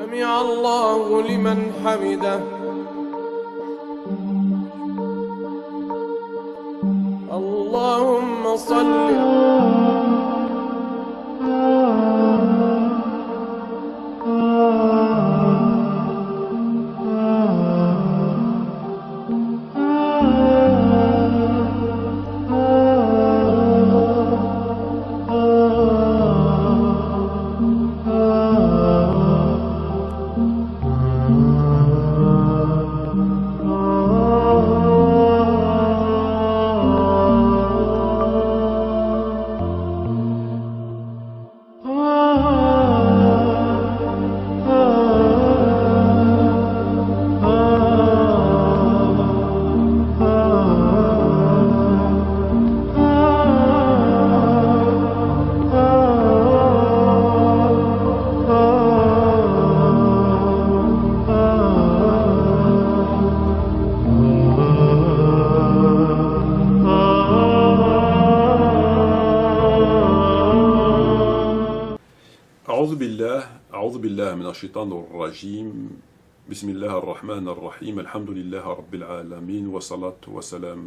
سمع الله لمن حمده اللهم صل أعوذ بالله من الشيطان الرجيم بسم الله الرحمن الرحيم الحمد لله رب العالمين والصلاة والسلام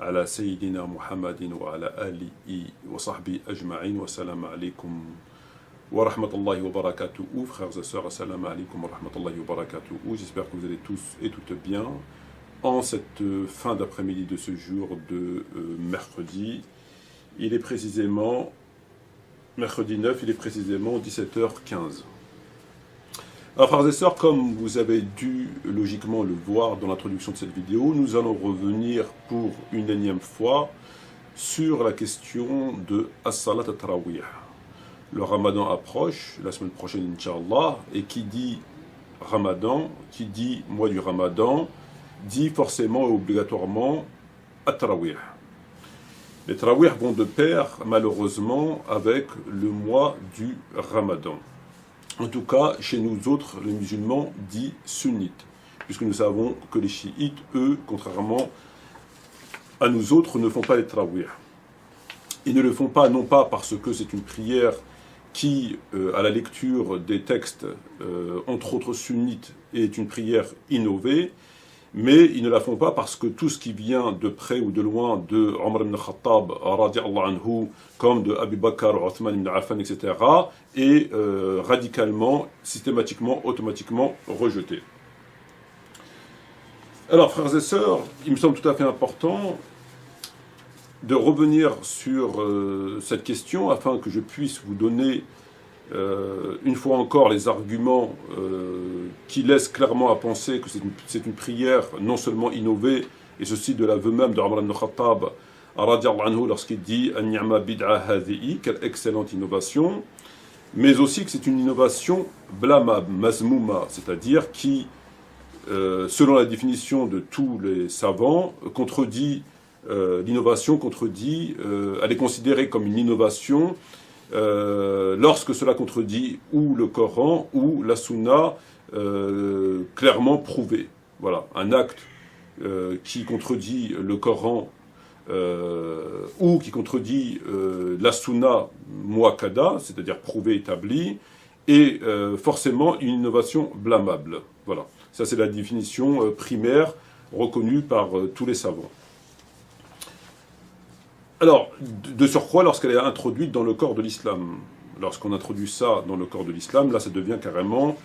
على سيدنا محمد وعلى آله وصحبه أجمعين والسلام عليكم ورحمة الله وبركاته. Frères et sœurs, assalamu alaikum wa rahmatullahi wa barakatuh. J'espère que vous allez tous et toutes bien en cette fin d'après-midi de ce jour de mercredi. Il est précisément mercredi 9, il est précisément 17h15. Alors frères et sœurs, comme vous avez dû logiquement le voir dans l'introduction de cette vidéo, nous allons revenir pour une énième fois sur la question de As-Salat at-Tarawih. Le Ramadan approche, la semaine prochaine Inch'Allah, et qui dit Ramadan, qui dit mois du Ramadan, dit forcément et obligatoirement at-Tarawih. Les Tarawih vont de pair, malheureusement, avec le mois du Ramadan. En tout cas, chez nous autres, les musulmans dits sunnites, puisque nous savons que les chiites, eux, contrairement à nous autres, ne font pas les Tarawih. Ils ne le font pas, non pas parce que c'est une prière qui, à la lecture des textes, entre autres sunnites, est une prière innovée, mais ils ne la font pas parce que tout ce qui vient de près ou de loin de Omar ibn Khattab, radiallahu anhu, comme de Abu Bakr, Othman ibn Affan, etc., est radicalement, systématiquement, automatiquement rejeté. Alors, frères et sœurs, il me semble tout à fait important de revenir sur cette question afin que je puisse vous donner une fois encore les arguments qui laissent clairement à penser que c'est une prière non seulement innovée, et ceci de l'aveu même de Omar ibn Khattab radiallahu anhu lorsqu'il dit « An-ni'ma bid'a hadhihi » quelle excellente innovation, mais aussi que c'est une innovation blâmable, mazmouma, c'est-à-dire qui, selon la définition de tous les savants, contredit l'innovation, elle est considérée comme une innovation lorsque cela contredit ou le Coran ou la Sunna clairement prouvée. Voilà, un acte qui contredit le Coran ou qui contredit la Sunna muakkada, c'est-à-dire prouvée, établie, est forcément une innovation blâmable. Voilà, ça c'est la définition primaire reconnue par tous les savants. Alors, de surcroît, lorsqu'elle est introduite dans le corps de l'islam, lorsqu'on introduit ça dans le corps de l'islam, là ça devient carrément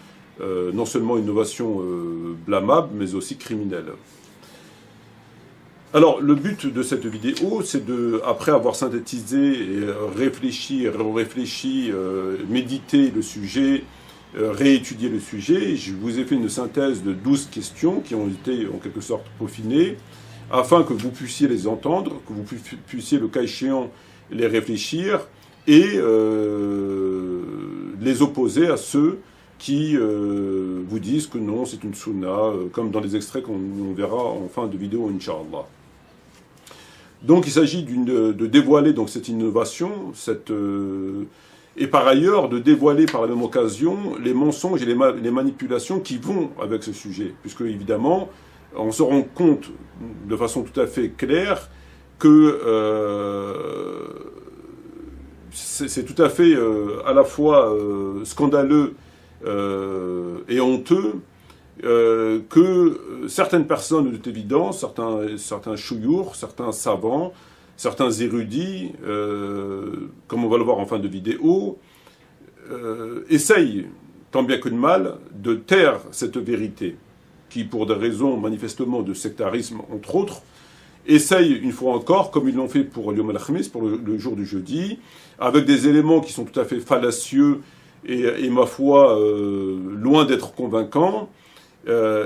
non seulement une innovation blâmable, mais aussi criminelle. Alors, le but de cette vidéo, c'est de, après avoir synthétisé et réfléchi, médité le sujet, réétudier le sujet, je vous ai fait une synthèse de 12 questions qui ont été en quelque sorte peaufinées, afin que vous puissiez les entendre, que vous puissiez, le cas échéant, les réfléchir et les opposer à ceux qui vous disent que non, c'est une sunna, comme dans les extraits qu'on verra en fin de vidéo, Inch'Allah. Donc il s'agit de dévoiler donc, cette innovation, et par ailleurs de dévoiler par la même occasion les mensonges et les manipulations qui vont avec ce sujet, puisque évidemment on se rend compte de façon tout à fait claire que c'est tout à fait à la fois scandaleux et honteux que certaines personnes de toute évidence, certains chouyours, certains savants, certains érudits, comme on va le voir en fin de vidéo, essayent, tant bien que de mal, de taire cette vérité, qui, pour des raisons manifestement de sectarisme, entre autres, essayent une fois encore, comme ils l'ont fait pour Yom al-Khamis, pour le jour du jeudi, avec des éléments qui sont tout à fait fallacieux et ma foi, loin d'être convaincants,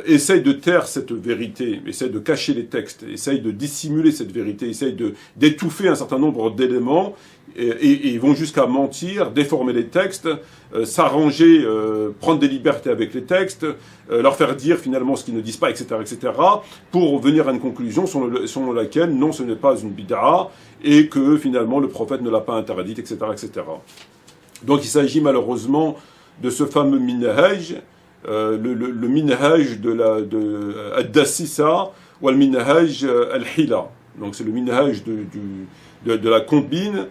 essaye de taire cette vérité, essaye de cacher les textes, essaye de dissimuler cette vérité, essaye d'étouffer un certain nombre d'éléments, et ils vont jusqu'à mentir, déformer les textes, s'arranger, prendre des libertés avec les textes, leur faire dire finalement ce qu'ils ne disent pas, etc., etc., pour venir à une conclusion selon laquelle non, ce n'est pas une bid'a, et que finalement le prophète ne l'a pas interdite, etc., etc. Donc il s'agit malheureusement de ce fameux minhaj, le minhaj de Ad-Dassisa ou le minhaj al-Hila. Donc c'est le minhaj de la combine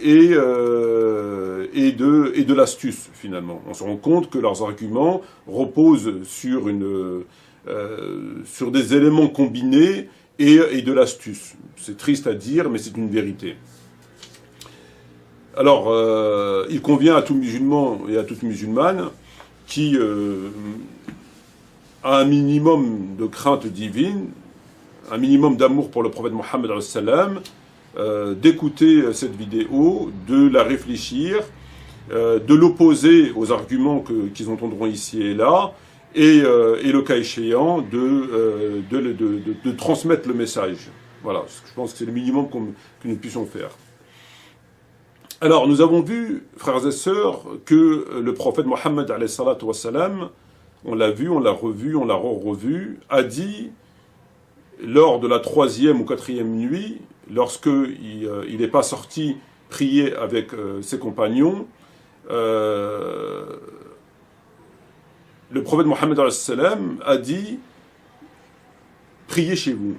et de l'astuce finalement. On se rend compte que leurs arguments reposent sur des éléments combinés et de l'astuce. C'est triste à dire, mais c'est une vérité. Alors, il convient à tout musulman et à toute musulmane qui a un minimum de crainte divine, un minimum d'amour pour le prophète Mohammed d'écouter cette vidéo, de la réfléchir, de l'opposer aux arguments qu'ils entendront ici et là, et le cas échéant, de transmettre le message. Voilà, je pense que c'est le minimum que nous puissions faire. Alors, nous avons vu, frères et sœurs, que le prophète Mohammed, on l'a vu, on l'a revu, on l'a revu, a lors de la 3e ou 4e nuit, lorsqu'il n'est pas sorti prier avec ses compagnons, le prophète Mohammed a dit « Priez chez vous ».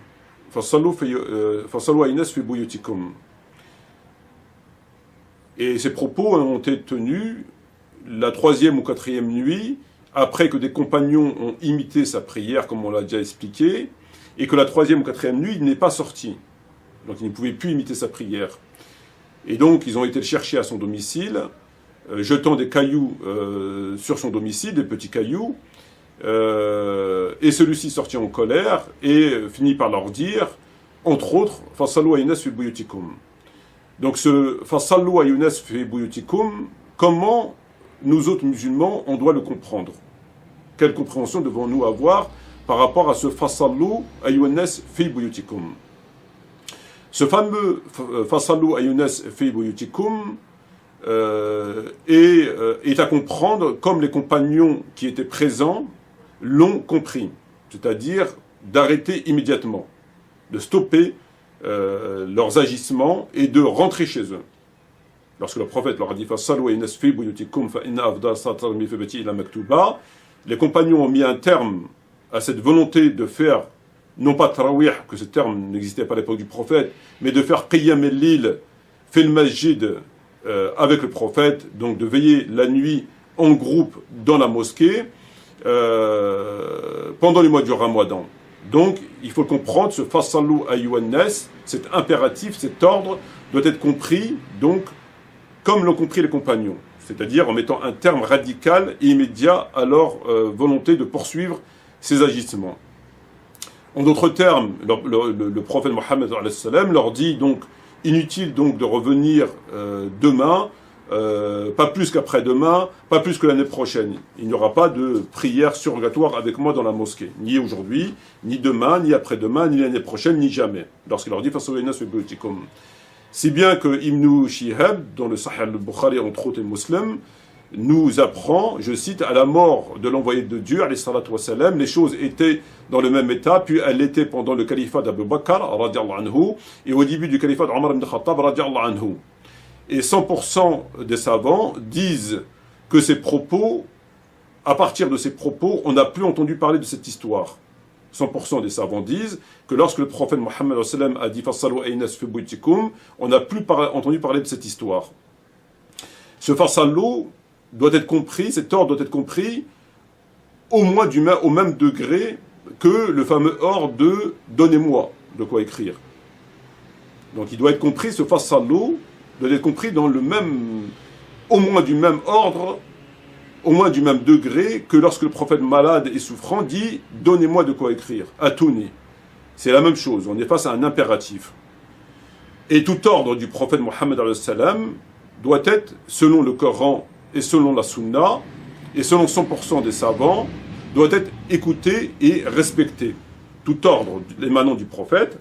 Et ces propos ont été tenus la 3e ou 4e nuit, après que des compagnons ont imité sa prière, comme on l'a déjà expliqué, et que la 3e ou 4e nuit, il n'est pas sorti. Donc il ne pouvait plus imiter sa prière. Et donc ils ont été le chercher à son domicile, jetant des cailloux sur son domicile, des petits cailloux, et celui-ci sortit en colère et finit par leur dire, entre autres, « Fasallu aynas fi buyutikum ». Donc ce « Fasallu aynas fi buyutikum », comment nous autres musulmans, on doit le comprendre? Quelle compréhension devons-nous avoir par rapport à ce « Fasallu aynas fi buyutikum ». Ce fameux « Fasallu aynas fi buyutikum » est à comprendre comme les compagnons qui étaient présents l'ont compris, c'est-à-dire d'arrêter immédiatement, de stopper leurs agissements et de rentrer chez eux. Lorsque le prophète leur a dit les compagnons ont mis un terme à cette volonté de faire, non pas tarawih, que ce terme n'existait pas à l'époque du prophète, mais de faire qiyam al-lil fil masjid avec le prophète, donc de veiller la nuit en groupe dans la mosquée pendant le mois du Ramadan. Donc, il faut comprendre, ce fasallu ayyuhan-nas, cet impératif, cet ordre, doit être compris, donc, comme l'ont compris les compagnons, c'est-à-dire en mettant un terme radical et immédiat à leur volonté de poursuivre ces agissements. En d'autres termes, le prophète Mohammed leur dit donc, inutile donc de revenir demain pas plus qu'après-demain, pas plus que l'année prochaine. Il n'y aura pas de prière surrogatoire avec moi dans la mosquée. Ni aujourd'hui, ni demain, ni après-demain, ni l'année prochaine, ni jamais. Lorsqu'il leur dit « Si bien que Ibn Shihab, dans le Sahih al-Bukhari, entre autres et Muslim, nous apprend, je cite, à la mort de l'envoyé de Dieu, alayhi salatu wassalam, les choses étaient dans le même état, puis elles l'étaient pendant le califat d'Abu Bakr, radiallahu anhu, et au début du califat d'Omar ibn Khattab, radiallahu anhu. Et 100% des savants disent que ces propos, à partir de ces propos, on n'a plus entendu parler de cette histoire. 100% des savants disent que lorsque le prophète Mohammed a dit « Fassalu aynas fi buytikum », on n'a plus entendu parler de cette histoire. Ce fassalu doit être compris, cet ordre doit être compris au moins au même degré que le fameux ordre de « donnez-moi de quoi écrire ». Donc il doit être compris, ce fassalu doit être compris dans le même, au moins du même ordre, au moins du même degré que lorsque le prophète malade et souffrant dit « donnez-moi de quoi écrire », atuni. C'est la même chose, on est face à un impératif. Et tout ordre du prophète Mohammed doit être, selon le Coran et selon la Sunna, et selon 100% des savants, doit être écouté et respecté. Tout ordre émanant du prophète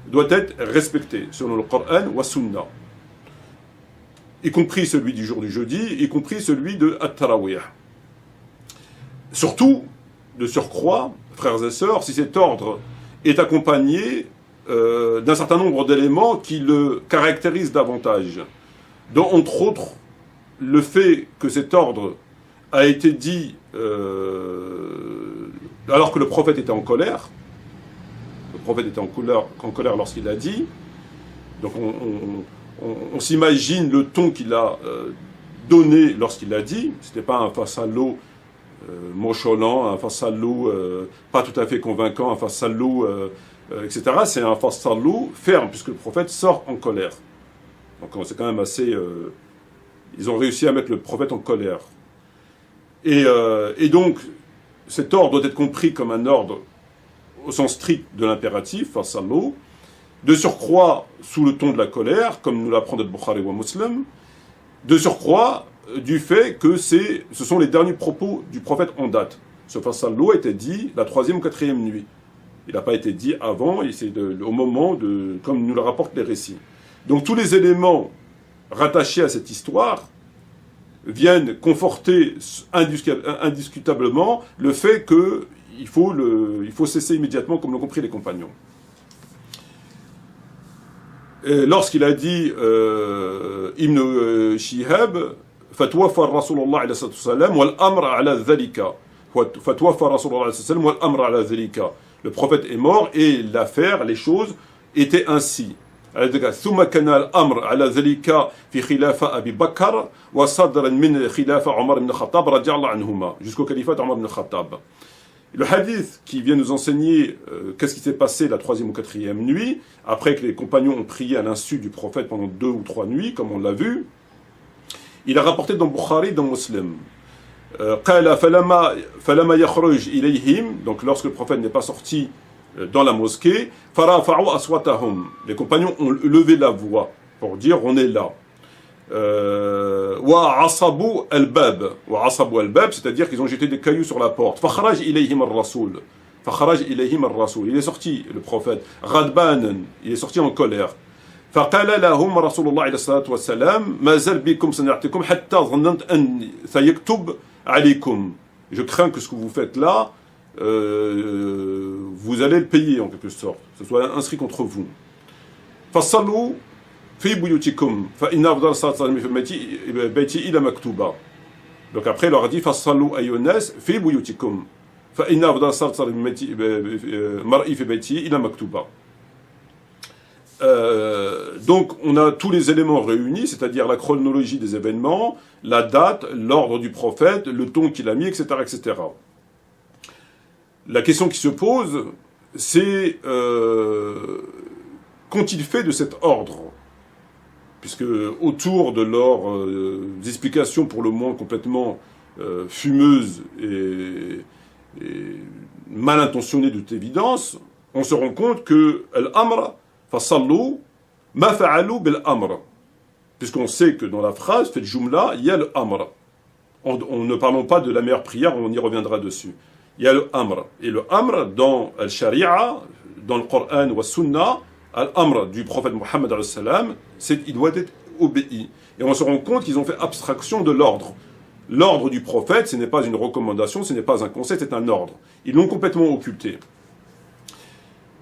doit être respecté, selon le Coran ou la Sunna. Y compris celui du jour du jeudi, y compris celui de At-Tarawih. Surtout, de surcroît, frères et sœurs, si cet ordre est accompagné d'un certain nombre d'éléments qui le caractérisent davantage, dont, entre autres, le fait que cet ordre a été dit alors que le prophète était en colère. Le prophète était en colère lorsqu'il l'a dit. Donc on s'imagine le ton qu'il a donné lorsqu'il l'a dit. C'était pas un face-à-l'eau mocholant, un face-à-l'eau pas tout à fait convaincant, un face-à-l'eau, etc. C'est un face-à-l'eau ferme, puisque le prophète sort en colère. Donc c'est quand même assez... ils ont réussi à mettre le prophète en colère. Et donc, cet ordre doit être compris comme un ordre au sens strict de l'impératif, face à l'eau, de surcroît sous le ton de la colère, comme nous l'apprend notre Bukhari ou Muslim, de surcroît du fait que ce sont les derniers propos du prophète en date. Ce face à l'eau était dit la 3e ou 4e nuit. Il n'a pas été dit avant, et c'est au moment comme nous le rapportent les récits. Donc tous les éléments rattachés à cette histoire viennent conforter indiscutablement le fait qu'il faut cesser immédiatement, comme l'ont compris les compagnons. Lorsqu'il a dit Ibn Shihab, fatwafa Rasulullah alayhi sallam wal amr ala dhalika. Fatwafa Rasulullah alayhi sallam wal amr ala dhalika. Le prophète est mort et l'affaire, les choses étaient ainsi. ثم كان الأمر على ذلك في خلافة أبي بكر وصدرا من خلافة عمر بن الخطاب رضي الله عنهما jusqu'au califat d'Omar ibn Khattab. Le hadith qui vient nous enseigner qu'est-ce qui s'est passé la 3e ou 4e nuit, après que les compagnons ont prié à l'insu du prophète pendant 2 ou 3 nuits, comme on l'a vu, il a rapporté dans Bukhari, dans Muslim. قال فلما يخرج إليهم, donc lorsque le prophète n'est pas sorti dans la mosquée, farafa'u aswatahum, les compagnons ont levé la voix pour dire on est là. Wa asabu al-bab, c'est-à-dire qu'ils ont jeté des cailloux sur la porte. Fakhraj ilayhim ar-rasul, il est sorti le prophète. Ghadbanan, il est sorti en colère. فقال لهم رسول الله عليه الصلاة والسلام ما زال بكم صنعتكم حتى ظننت أن سيكتب عليكم. Je crains que ce que vous faites là, vous allez le payer en quelque sorte, que ce soit inscrit contre vous. فصلوا في بيوتكم فإن أفضل الصلاة في بيتي إلى مكتوبة. Donc après il leur a dit فصلوا أيها الناس في بيوتكم فإن أفضل الصلاة المرء في بيتي إلى مكتوبة. Donc on a tous les éléments réunis, c'est-à-dire la chronologie des événements, la date, l'ordre du prophète, le ton qu'il a mis, etc., etc. La question qui se pose, c'est qu'ont-ils fait de cet ordre? Puisque autour de leurs explications pour le moins complètement fumeuses et mal intentionnées de toute évidence, on se rend compte que l'amr fasallu ma fa'alu bil amr. puisqu'on sait que dans la phrase, fait jumla, il y a le amr. On ne parlons pas de la meilleure prière, on y reviendra dessus. Il y a le amr. Et le amr, dans le sharia, dans le Coran ou le Sunna, l'amr du prophète Mohammed, il doit être obéi. Et on se rend compte qu'ils ont fait abstraction de l'ordre. L'ordre du prophète, ce n'est pas une recommandation, ce n'est pas un conseil, c'est un ordre. Ils l'ont complètement occulté.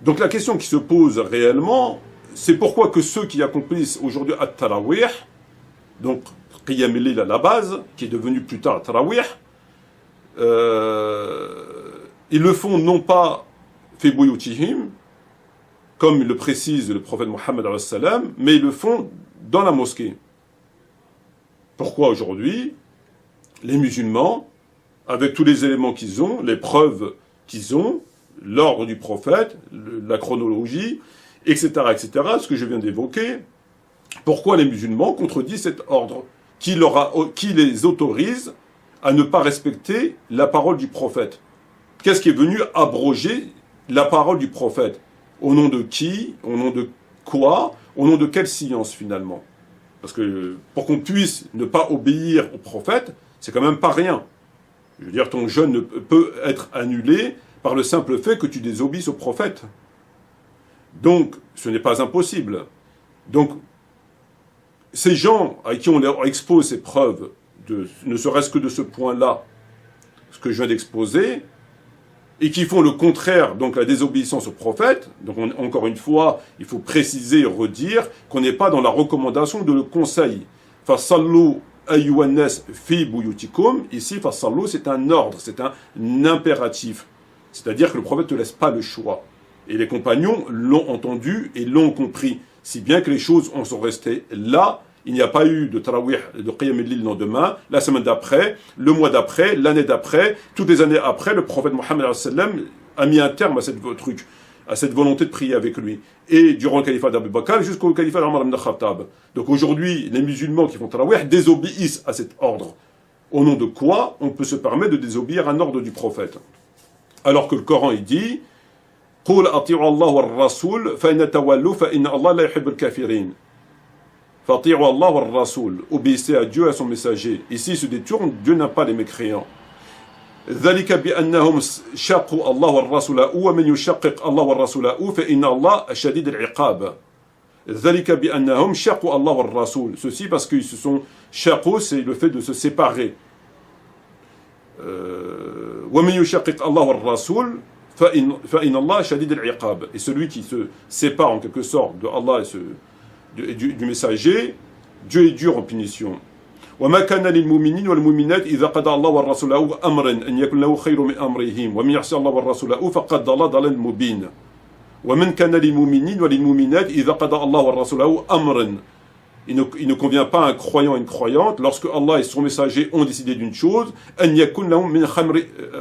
Donc la question qui se pose réellement, c'est pourquoi que ceux qui accomplissent aujourd'hui at-tarawih, donc Qiyam al-Layl à la base, qui est devenu plus tard at-tarawih, ils le font non pas fi buyutihim, comme le précise le prophète Mohammed, mais ils le font dans la mosquée. Pourquoi aujourd'hui les musulmans, avec tous les éléments qu'ils ont, les preuves qu'ils ont, l'ordre du prophète, la chronologie, etc., ce que je viens d'évoquer, pourquoi les musulmans contredisent cet ordre qui les autorise à ne pas respecter la parole du prophète? Qu'est-ce qui est venu abroger la parole du prophète? Au nom de qui? Au nom de quoi? Au nom de quelle science finalement? Parce que pour qu'on puisse ne pas obéir au prophète, c'est quand même pas rien. Je veux dire, ton jeûne ne peut être annulé par le simple fait que tu désobéisses au prophète. Donc, ce n'est pas impossible. Donc, ces gens à qui on leur expose ces preuves, ne serait-ce que de ce point-là, ce que je viens d'exposer, et qui font le contraire, donc la désobéissance au prophète, donc encore une fois, il faut préciser et redire qu'on n'est pas dans la recommandation de le conseil. Fasallu ayyuhannas fi buyutikum, ici, fasallu, c'est un ordre, c'est un impératif. C'est-à-dire que le prophète ne te laisse pas le choix. Et les compagnons l'ont entendu et l'ont compris. Si bien que les choses en sont restées là, il n'y a pas eu de tarawih, de qiyam al-layl le lendemain, la semaine d'après, le mois d'après, l'année d'après, toutes les années après, le prophète Mohammed a mis un terme à cette truc, à cette volonté de prier avec lui. Et durant le califat d'Abu Bakr jusqu'au califat d'Omar ibn Khattab. Donc aujourd'hui, les musulmans qui font tarawih désobéissent à cet ordre. Au nom de quoi on peut se permettre de désobéir à un ordre du prophète? Alors que le Coran il dit قُلْ أَطِيعُوا اللَّهَ وَالرَّسُولَ فَإِنْ تَوَلُّوا فَإِنَّ اللَّهَ لَا يُحِبُّ الْكَافِرِينَ. فَأَطِيعُوا اللَّهَ وَالرَّسُولَ. Obéissez à Dieu et à son messager. Ici, se détourne, Dieu n'a pas les mécréants. ذَلِكَ بِأَنَّهُمْ شَاقُوا اللَّهَ وَالرَّسُولَ وَمَنْ يُشَقِّقْ اللَّهَ وَالرَّسُولَ فَإِنَّ اللَّهَ شَدِيدُ الْعِقَابِ. ذَلِكَ بِأَنَّهُمْ شَاقُوا اللَّهَ وَالرَّسُولَ. Ceci parce qu'ils se sont shaqu, c'est le fait de se séparer. وَمَنْ يُشَقِّقْ اللَّهَ وَالرَّسُولَ فَإِنَّ اللَّهَ شَدِيدُ الْعِقَابِ. Et celui qui se sépare en quelque sorte de Allah et du messager, Dieu est dur en punition. وما كان للمؤمنين والمؤمنات إذا قضى الله ورسوله أمرا أن يكون له خير من أمرهم ومن يعص الله ورسوله فقد ضل ضلالا مبينا ومن كان للمؤمنين وللمؤمنات إذا قضى الله ورسوله أمرا. Il ne convient pas à un croyant et une croyante, lorsque Allah et son messager ont décidé d'une chose, أن يكون له من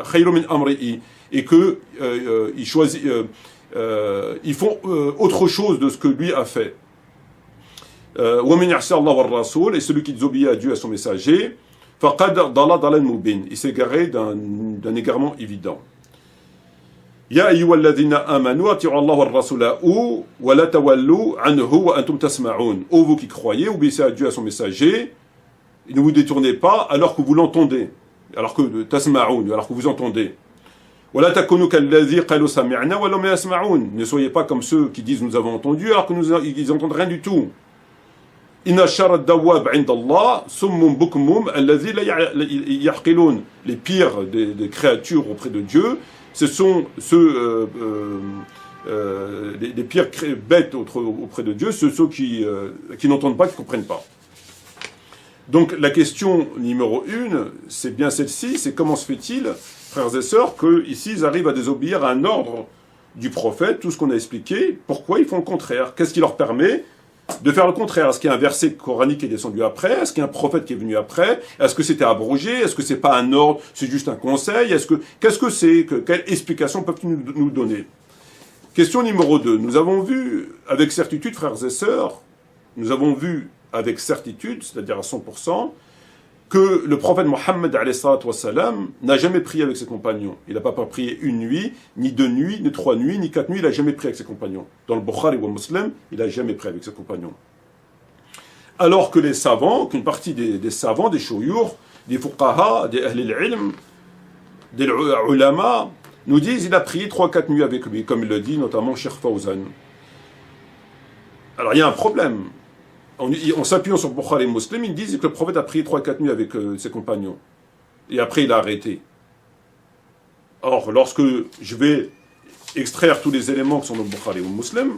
خير من أمره, et que ils font autre chose de ce que lui a fait. وَمِنْ يَعْصِ اللَّهَ وَالرَّسُولَ, et celui qui désobéit à Dieu et à son messager, فَقَدْ ضَلَّ ضَلَالًا مُبِينًا, il s'est égaré d'un égarement évident. يَا أَيُّهَا الَّذِينَ آمَنُوا أَطِيعُوا اللَّهَ وَالرَّسُولَ وَلَا تَوَلُّوا عَنْهُ وَأَنْتُمْ تَسْمَعُونَ. Ô vous qui croyez, obéissez à Dieu et à son messager, et ne vous détournez pas alors que vous l'entendez, alors que tasma'oun, alors que vous entendez. وَلَا تَكُونُوا كَالَّذِي قَالُوا سَمِعْنَا وَلَمْ يَسْمَعُونَ. Ne soyez pas comme ceux qui disent nous avons entendu alors que ils n'entendent rien du tout. Inna shara ad-dawwab 'inda Allah summun bukmum alladhi la ya'qilun. Les pires des créatures auprès de Dieu, ce sont ceux les pires bêtes auprès de Dieu, ceux qui n'entendent pas, qui ne comprennent pas. Donc la question numéro 1, c'est bien celle-ci, c'est comment se fait-il, frères et sœurs, qu'ici ils arrivent à désobéir à un ordre du prophète, tout ce qu'on a expliqué, pourquoi ils font le contraire? Qu'est-ce qui leur permet de faire le contraire? Est-ce qu'il y a un verset coranique qui est descendu après? Est-ce qu'il y a un prophète qui est venu après? Est-ce que c'était abrogé? Est-ce que c'est pas un ordre, c'est juste un conseil? Qu'est-ce que c'est? Quelle explication peuvent-ils nous donner? Question numéro 2. Nous avons vu avec certitude, frères et sœurs, nous avons vu avec certitude, c'est-à-dire à 100%, que le prophète Mohammed n'a jamais prié avec ses compagnons. Il n'a pas prié une nuit, ni 2 nuits, ni 3 nuits, ni 4 nuits, il n'a jamais prié avec ses compagnons. Dans le Bukhari ou le Muslim, il n'a jamais prié avec ses compagnons. Alors que les savants, qu'une partie des savants, des shouyour, des fuqaha, des ahl al-ilm, des ulama, nous disent il a prié 3-4 nuits avec lui, comme il le dit notamment Cheikh Fawzan. Alors il y a un problème. En s'appuyant sur Bukhari et Muslim, ils disent que le prophète a prié 3-4 nuits avec ses compagnons. Et après il a arrêté. Or, lorsque je vais extraire tous les éléments qui sont dans Bukhari ou Muslim,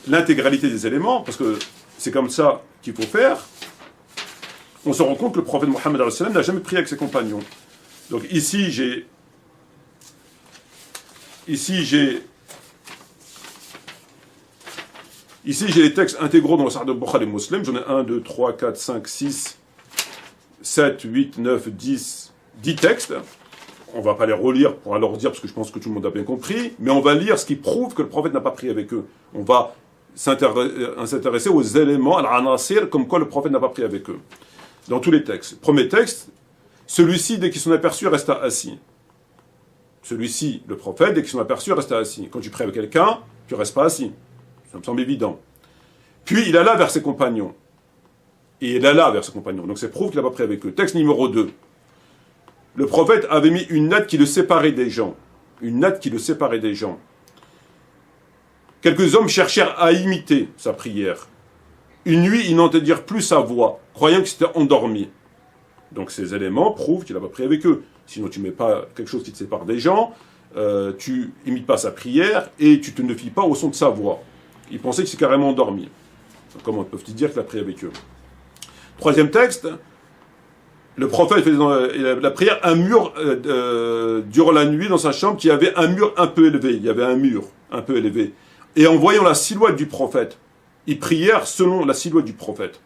l'intégralité des éléments, parce que c'est comme ça qu'il faut faire, on se rend compte que le prophète Mohammed n'a jamais prié avec ses compagnons. Donc ici j'ai les textes intégraux dans le Sahih de Bukhari et Muslim. J'en ai 1, 2, 3, 4, 5, 6, 7, 8, 9, 10 textes. On ne va pas les relire pour leur dire, parce que je pense que tout le monde a bien compris, mais on va lire ce qui prouve que le prophète n'a pas prié avec eux. On va s'intéresser aux éléments, al-anasir, comme quoi le prophète n'a pas prié avec eux. Dans tous les textes. Premier texte, celui-ci, dès qu'ils sont aperçus, resta assis. Celui-ci, le prophète, dès qu'ils sont aperçus, resta assis. Quand tu pries avec quelqu'un, tu ne restes pas assis. Ça me semble évident. Puis il alla vers ses compagnons. Et il alla vers ses compagnons. Donc c'est prouve qu'il n'a pas prié avec eux. Texte numéro 2. Le prophète avait mis une natte qui le séparait des gens. Une natte qui le séparait des gens. Quelques hommes cherchèrent à imiter sa prière. Une nuit, ils n'entendirent plus sa voix, croyant qu'il s'était endormi. Donc ces éléments prouvent qu'il n'a pas prié avec eux. Sinon tu ne mets pas quelque chose qui te sépare des gens, tu imites pas sa prière et tu ne te fies pas au son de sa voix. Ils pensaient qu'il s'est carrément endormi. Donc, comment peuvent-ils dire qu'il a prié avec eux? Troisième texte, le prophète faisait dans la prière un mur durant la nuit dans sa chambre qui avait un mur un peu élevé. Il y avait un mur un peu élevé. Et en voyant la silhouette du prophète, ils prièrent selon la silhouette du prophète.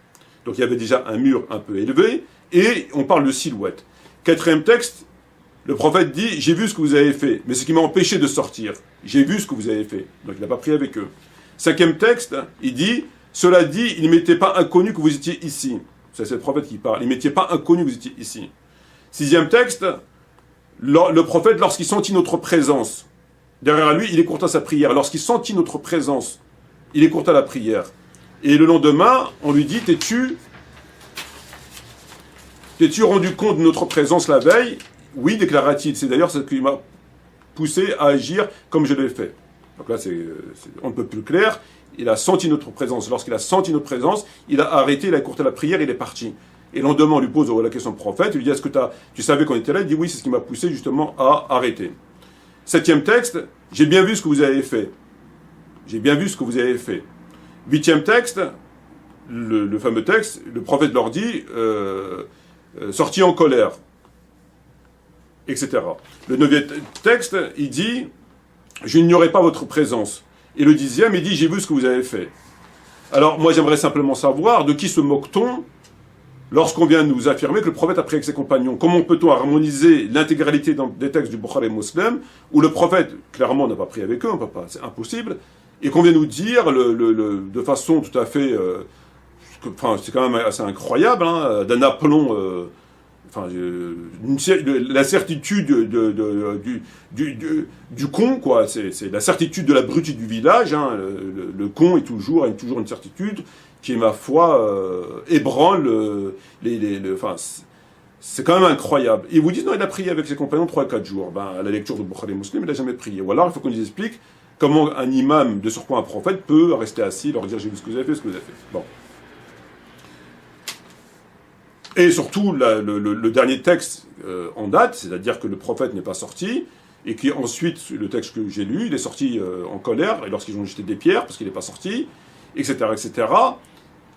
Donc il y avait déjà un mur un peu élevé et on parle de silhouette. Quatrième texte, le prophète dit « J'ai vu ce que vous avez fait, mais ce qui m'a empêché de sortir. J'ai vu ce que vous avez fait. » Donc il n'a pas prié avec eux. Cinquième texte, il dit « Cela dit, il ne m'était pas inconnu que vous étiez ici. » C'est le prophète qui parle. « Il ne m'était pas inconnu que vous étiez ici. » Sixième texte, le prophète, lorsqu'il sentit notre présence, derrière lui, il écourta sa prière. Lorsqu'il sentit notre présence, il écourta la prière. Et le lendemain, on lui dit « T'es-tu rendu compte de notre présence la veille ?» Oui, déclara-t-il. C'est d'ailleurs ce qui m'a poussé à agir comme je l'ai fait. Donc là, on ne peut plus clair. Il a senti notre présence. Lorsqu'il a senti notre présence, il a arrêté, il a écourté la prière, il est parti. Et le lendemain, on lui pose la question au prophète. Il lui dit, est-ce que tu savais qu'on était là? Il dit, oui, c'est ce qui m'a poussé justement à arrêter. Septième texte, j'ai bien vu ce que vous avez fait. J'ai bien vu ce que vous avez fait. Huitième texte, le fameux texte, le prophète leur dit, sorti en colère, etc. Le neuvième texte, il dit, je n'ignorais pas votre présence. Et le dixième, il dit, j'ai vu ce que vous avez fait. Alors, moi, j'aimerais simplement savoir, de qui se moque-t-on lorsqu'on vient nous affirmer que le prophète a prié avec ses compagnons? Comment peut-on harmoniser l'intégralité des textes du Bukhari et Muslim, où le prophète, clairement, n'a pas prié avec eux, c'est impossible, et qu'on vient nous dire, de façon tout à fait... c'est quand même assez incroyable, hein, d'un aplomb... la certitude du con, quoi. C'est la certitude de l'abruti du village. Hein. Le con a toujours une certitude qui, ma foi, ébranle c'est quand même incroyable. Et ils vous disent, non, il a prié avec ses compagnons 3-4 jours. À la lecture de Bukhari et Muslim, il n'a jamais prié. Ou alors, il faut qu'on nous explique comment un imam, de surcroît un prophète, peut rester assis et leur dire, j'ai vu ce que vous avez fait, ce que vous avez fait. Bon. Et surtout, le dernier texte en date, c'est-à-dire que le prophète n'est pas sorti, et qui ensuite, le texte que j'ai lu, il est sorti en colère, et lorsqu'ils ont jeté des pierres, parce qu'il n'est pas sorti, etc., etc.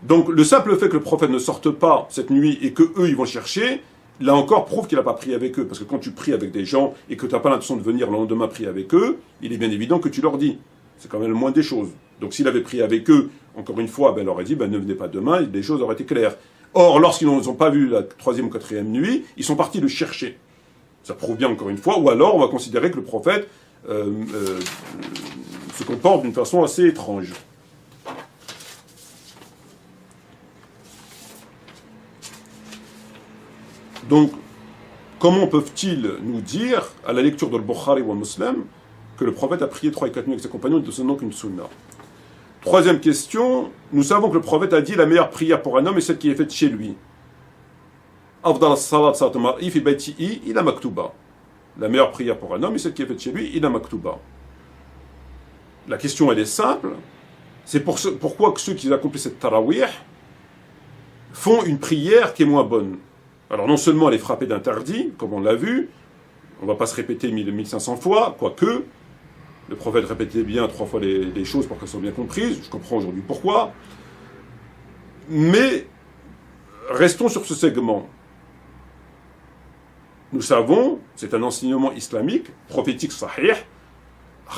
Donc, le simple fait que le prophète ne sorte pas cette nuit, et que eux ils vont chercher, là encore, prouve qu'il n'a pas prié avec eux, parce que quand tu pries avec des gens, et que tu n'as pas l'intention de venir le lendemain prier avec eux, il est bien évident que tu leur dis. C'est quand même le moins des choses. Donc, s'il avait prié avec eux, encore une fois, il aurait dit, ne venez pas demain, les choses auraient été claires. Or, lorsqu'ils n'ont pas vu la troisième ou quatrième nuit, ils sont partis le chercher. Ça prouve bien, encore une fois, ou alors on va considérer que le prophète se comporte d'une façon assez étrange. Donc, comment peuvent-ils nous dire, à la lecture de Bukhari ou Muslim, que le prophète a prié 3 et 4 nuits avec ses compagnons, ne donnant qu'une sunna? Troisième question, nous savons que le prophète a dit la meilleure prière pour un homme est celle qui est faite chez lui. أفضل الصلاة صلاة المرء في بيته إلى مكتوبة. La meilleure prière pour un homme est celle qui est faite chez lui, إلى مكتوبة. La question elle est simple, c'est pourquoi que ceux qui accomplissent cette tarawih font une prière qui est moins bonne. Alors non seulement elle est frappée d'interdit, comme on l'a vu, on ne va pas se répéter 1500 fois, quoique, le prophète répétait bien 3 fois les choses pour qu'elles soient bien comprises, je comprends aujourd'hui pourquoi, mais restons sur ce segment. Nous savons, c'est un enseignement islamique, prophétique sahih,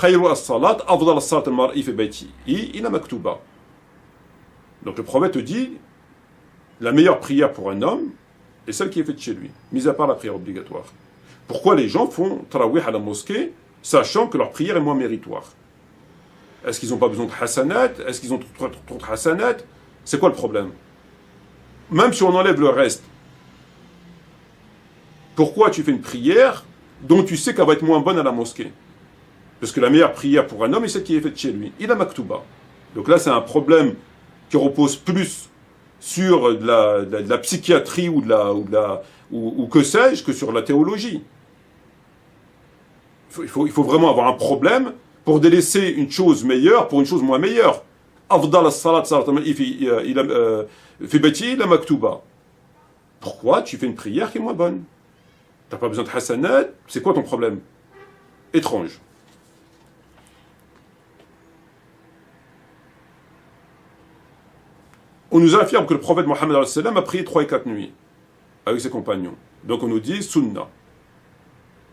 khayru as-salat, afdal as-salat al-mar'i fi baytihi ila maktuba. Donc le prophète dit, la meilleure prière pour un homme est celle qui est faite chez lui, mis à part la prière obligatoire. Pourquoi les gens font tarawih à la mosquée, sachant que leur prière est moins méritoire? Est-ce qu'ils n'ont pas besoin de hasanat? Est-ce qu'ils ont trop de hasanat? C'est quoi le problème? Même si on enlève le reste, pourquoi tu fais une prière dont tu sais qu'elle va être moins bonne à la mosquée? Parce que la meilleure prière pour un homme est celle qui est faite chez lui. Il a maktuba. Donc là, c'est un problème qui repose plus sur de la psychiatrie ou que sais-je que sur la théologie. Il faut vraiment avoir un problème pour délaisser une chose meilleure pour une chose moins meilleure. Afdal as-salat fi bayti ila maktuba. Pourquoi tu fais une prière qui est moins bonne? T'as pas besoin de hasanat, c'est quoi ton problème? Étrange. On nous affirme que le prophète Mohammed a prié 3 et 4 nuits avec ses compagnons. Donc on nous dit sunna.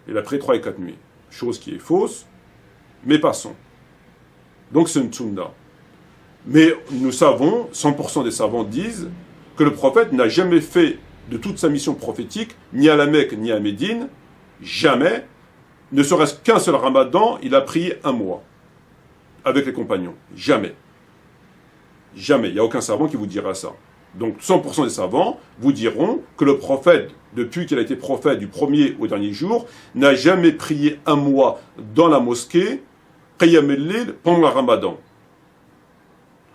Il a prié 3 et 4 nuits. Chose qui est fausse, mais passons. Donc c'est une sunna. Mais nous savons, 100% des savants disent, que le prophète n'a jamais fait de toute sa mission prophétique, ni à la Mecque, ni à Médine, jamais, ne serait-ce qu'un seul ramadan, il a prié 1 mois avec les compagnons. Jamais. Jamais. Il n'y a aucun savant qui vous dira ça. Donc 100% des savants vous diront que le prophète, depuis qu'il a été prophète du premier au dernier jour, n'a jamais prié 1 mois dans la mosquée, Qiyam al-Layl, pendant le ramadan.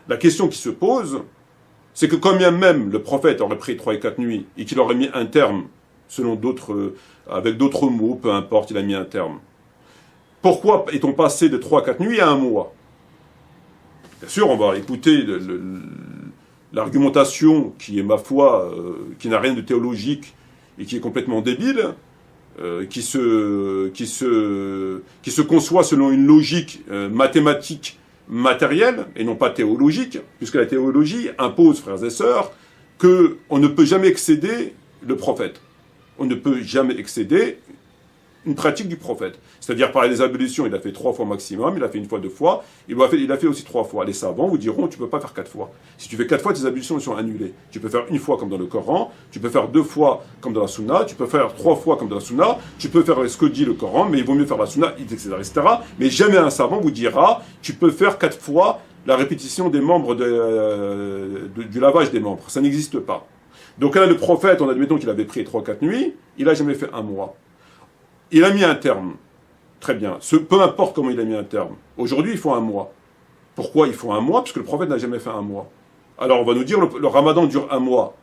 La question qui se pose, c'est que quand bien même le prophète aurait prié 3 et 4 nuits et qu'il aurait mis un terme, selon d'autres, avec d'autres mots, peu importe, il a mis un terme. Pourquoi est-on passé de 3 à 4 nuits à 1 mois? Bien sûr, on va écouter l'argumentation qui est, ma foi, qui n'a rien de théologique et qui est complètement débile, qui se conçoit selon une logique mathématique matérielle et non pas théologique, puisque la théologie impose, frères et sœurs, qu'on ne peut jamais excéder le prophète. On ne peut jamais excéder une pratique du prophète. C'est-à-dire par les ablutions, il a fait 3 fois maximum, il a fait 1 fois 2 fois, il a fait aussi 3 fois. Les savants vous diront, tu ne peux pas faire 4 fois. Si tu fais 4 fois, tes ablutions sont annulées. Tu peux faire 1 fois comme dans le Coran, tu peux faire 2 fois comme dans la Sunna, tu peux faire 3 fois comme dans la Sunna, tu peux faire ce que dit le Coran, mais il vaut mieux faire la Sunna, etc., etc. Mais jamais un savant vous dira, tu peux faire 4 fois la répétition des membres du lavage des membres. Ça n'existe pas. Donc là, le prophète, on admettons qu'il avait pris 3-4 nuits, il n'a jamais fait 1 mois. Il a mis un terme. Très bien. Peu importe comment il a mis un terme. Aujourd'hui, il faut 1 mois. Pourquoi il faut 1 mois? Parce que le prophète n'a jamais fait 1 mois. Alors on va nous dire, le ramadan dure 1 mois.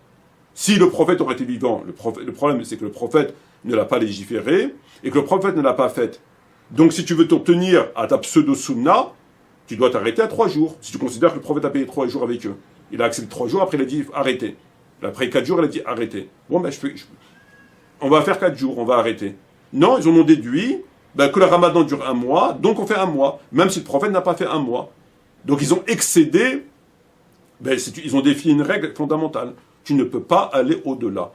Si le prophète aurait été vivant, le problème c'est que le prophète ne l'a pas légiféré et que le prophète ne l'a pas fait. Donc si tu veux t'en tenir à ta pseudo-sunna, tu dois t'arrêter à 3 jours. Si tu considères que le prophète a payé 3 jours avec eux. Il a accepté 3 jours, après il a dit arrêtez. Après 4 jours, il a dit arrêtez. Bon, ben on va faire 4 jours, on va arrêter. Non, ils en ont déduit que le ramadan dure 1 mois, donc on fait 1 mois, même si le prophète n'a pas fait 1 mois. Donc ils ont excédé, ils ont défini une règle fondamentale. Tu ne peux pas aller au-delà.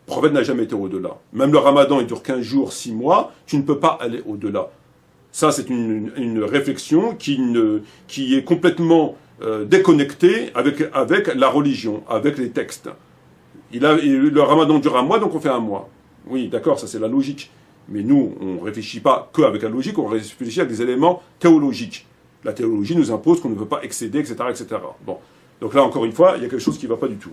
Le prophète n'a jamais été au-delà. Même le ramadan, il dure 15 jours, 6 mois, tu ne peux pas aller au-delà. Ça, c'est une réflexion qui est complètement déconnectée avec la religion, avec les textes. Le ramadan dure 1 mois, donc on fait 1 mois. Oui, d'accord, ça c'est la logique. Mais nous, on ne réfléchit pas qu'avec la logique, on réfléchit avec des éléments théologiques. La théologie nous impose qu'on ne peut pas excéder, etc., etc. Bon. Donc là, encore une fois, il y a quelque chose qui ne va pas du tout.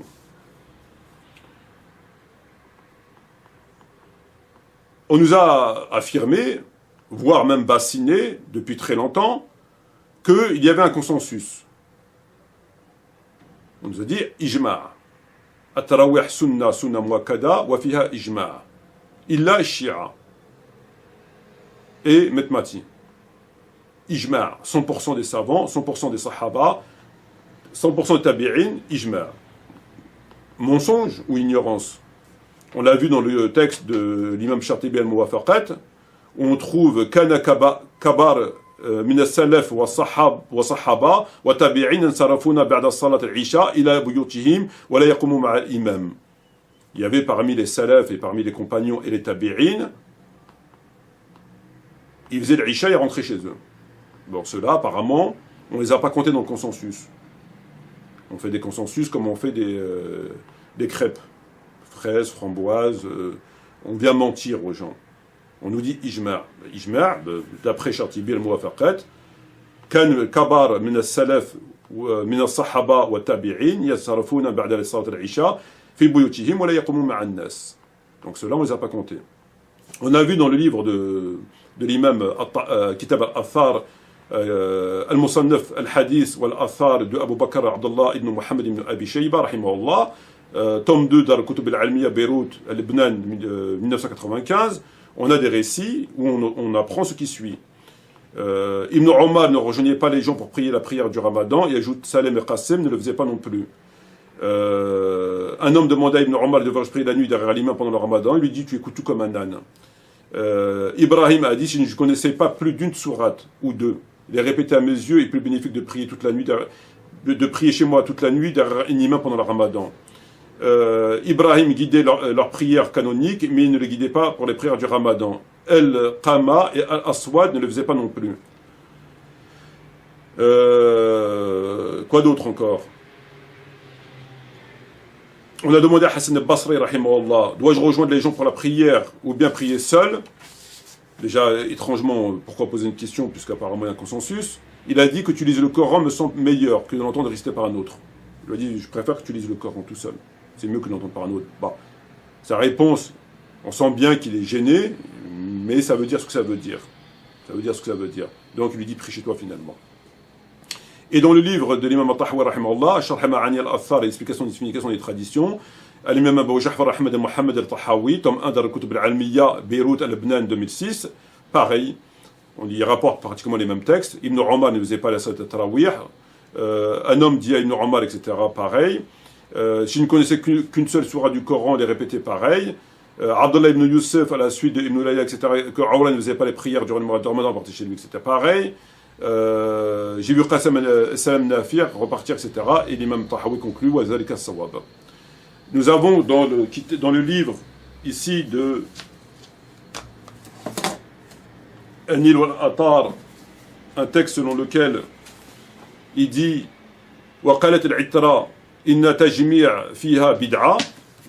On nous a affirmé, voire même bassiné, depuis très longtemps, qu'il y avait un consensus. On nous a dit ijma'. At-tarawih sunna muakkada wa fiha ijma'. Illa shia. Et Metmati. Ijma'. 100% des savants, 100% des sahaba, 100% des tabi'in, ijma'. Mensonge ou ignorance? On l'a vu dans le texte de l'imam Shatibi al-Muwafaqat, où on trouve kana kabar min as-salaf wa sahaba wa tabi'in ansarafuna ba'da salat al-isha ila buyutihim wa la yaqumu ma'a al-imam. Il y avait parmi les salafs et parmi les compagnons et les tabi'in, ils faisaient l'isha et rentraient chez eux. Bon, ceux-là, apparemment, on ne les a pas comptés dans le consensus. On fait des consensus comme on fait des crêpes. Fraises, framboises, on vient mentir aux gens. On nous dit ijma'. Ijma', d'après Shatibi al-Muwafaqat, كان كبار من السلف ومن الصحابة والتابعين يتصرفون بعد صلاة العشاء في بيوتهم ولا يقومون مع الناس. Donc cela on ne les a pas comptés. On a vu dans le livre de l'imam Kitab al-Athar al-Musannaf al-Hadith wal-Athar de Abu Bakr Abdullah ibn Muhammad ibn Abi Shayba rahimahullah, tome 2 Dar al-Kutub al-Almiya Beyrouth, Lebanon 1995, on a des récits où on apprend ce qui suit. Ibn Omar ne rejoignait pas les gens pour prier la prière du Ramadan, et ajoute Salem et Qasim ne le faisaient pas non plus. Un homme demanda à Ibn Omar de devoir prier la nuit derrière l'imam pendant le Ramadan, il lui dit tu écoutes tout comme un âne. Ibrahim a dit si je ne connaissais pas plus d'une sourate ou deux, il est répété à mes yeux et plus bénéfique de prier toute la nuit de prier chez moi toute la nuit derrière un imam pendant le Ramadan. Ibrahim guidait leur prière canonique, mais il ne les guidait pas pour les prières du Ramadan. Al-Qama et Al-Aswad ne le faisaient pas non plus. Quoi d'autre encore? On a demandé à Hassan al-Basri, rahimahullah, dois-je rejoindre les gens pour la prière ou bien prier seul? Déjà, étrangement, pourquoi poser une question puisqu'apparemment il y a un consensus? Il a dit que tu lises le Coran me semble meilleur que de l'entendre réciter par un autre. Il a dit je préfère que tu lises le Coran tout seul. C'est mieux que d'entendre par un autre. Bah, sa réponse, on sent bien qu'il est gêné, mais ça veut dire ce que ça veut dire. Ça veut dire ce que ça veut dire. Donc il lui dit prie chez toi finalement. Et dans le livre de l'imam At-Tahawi rahimahullah, Sharh Ma'ani al-Athar, l'explication des significations des traditions, l'imam Abu Ja'far Ahmad al-Muhammad al-Tahawi, tome 1 Dar al-Kutub al-Almiya, Beyrouth al-Lebanon 2006, pareil, on y rapporte pratiquement les mêmes textes. Ibn Omar ne faisait pas la salat al-Tarawih, un homme dit à Ibn Omar, etc., pareil. Si je ne connaissais qu'une seule sourate du Coran, les répétait pareil. Abdullah ibn Youssef, à la suite de Ibn Layya, etc., que Allah ne faisait pas les prières durant le mois de Ramadan, partir chez lui, etc., pareil. J'ai vu Qasim Salam Nafir repartir, etc., et l'imam Tahawi conclut wa zalika sawab. Nous avons dans le livre ici de Anil wal-Atar un texte selon lequel il dit wa qalat al-itra inna tajmi' fiha bid'a.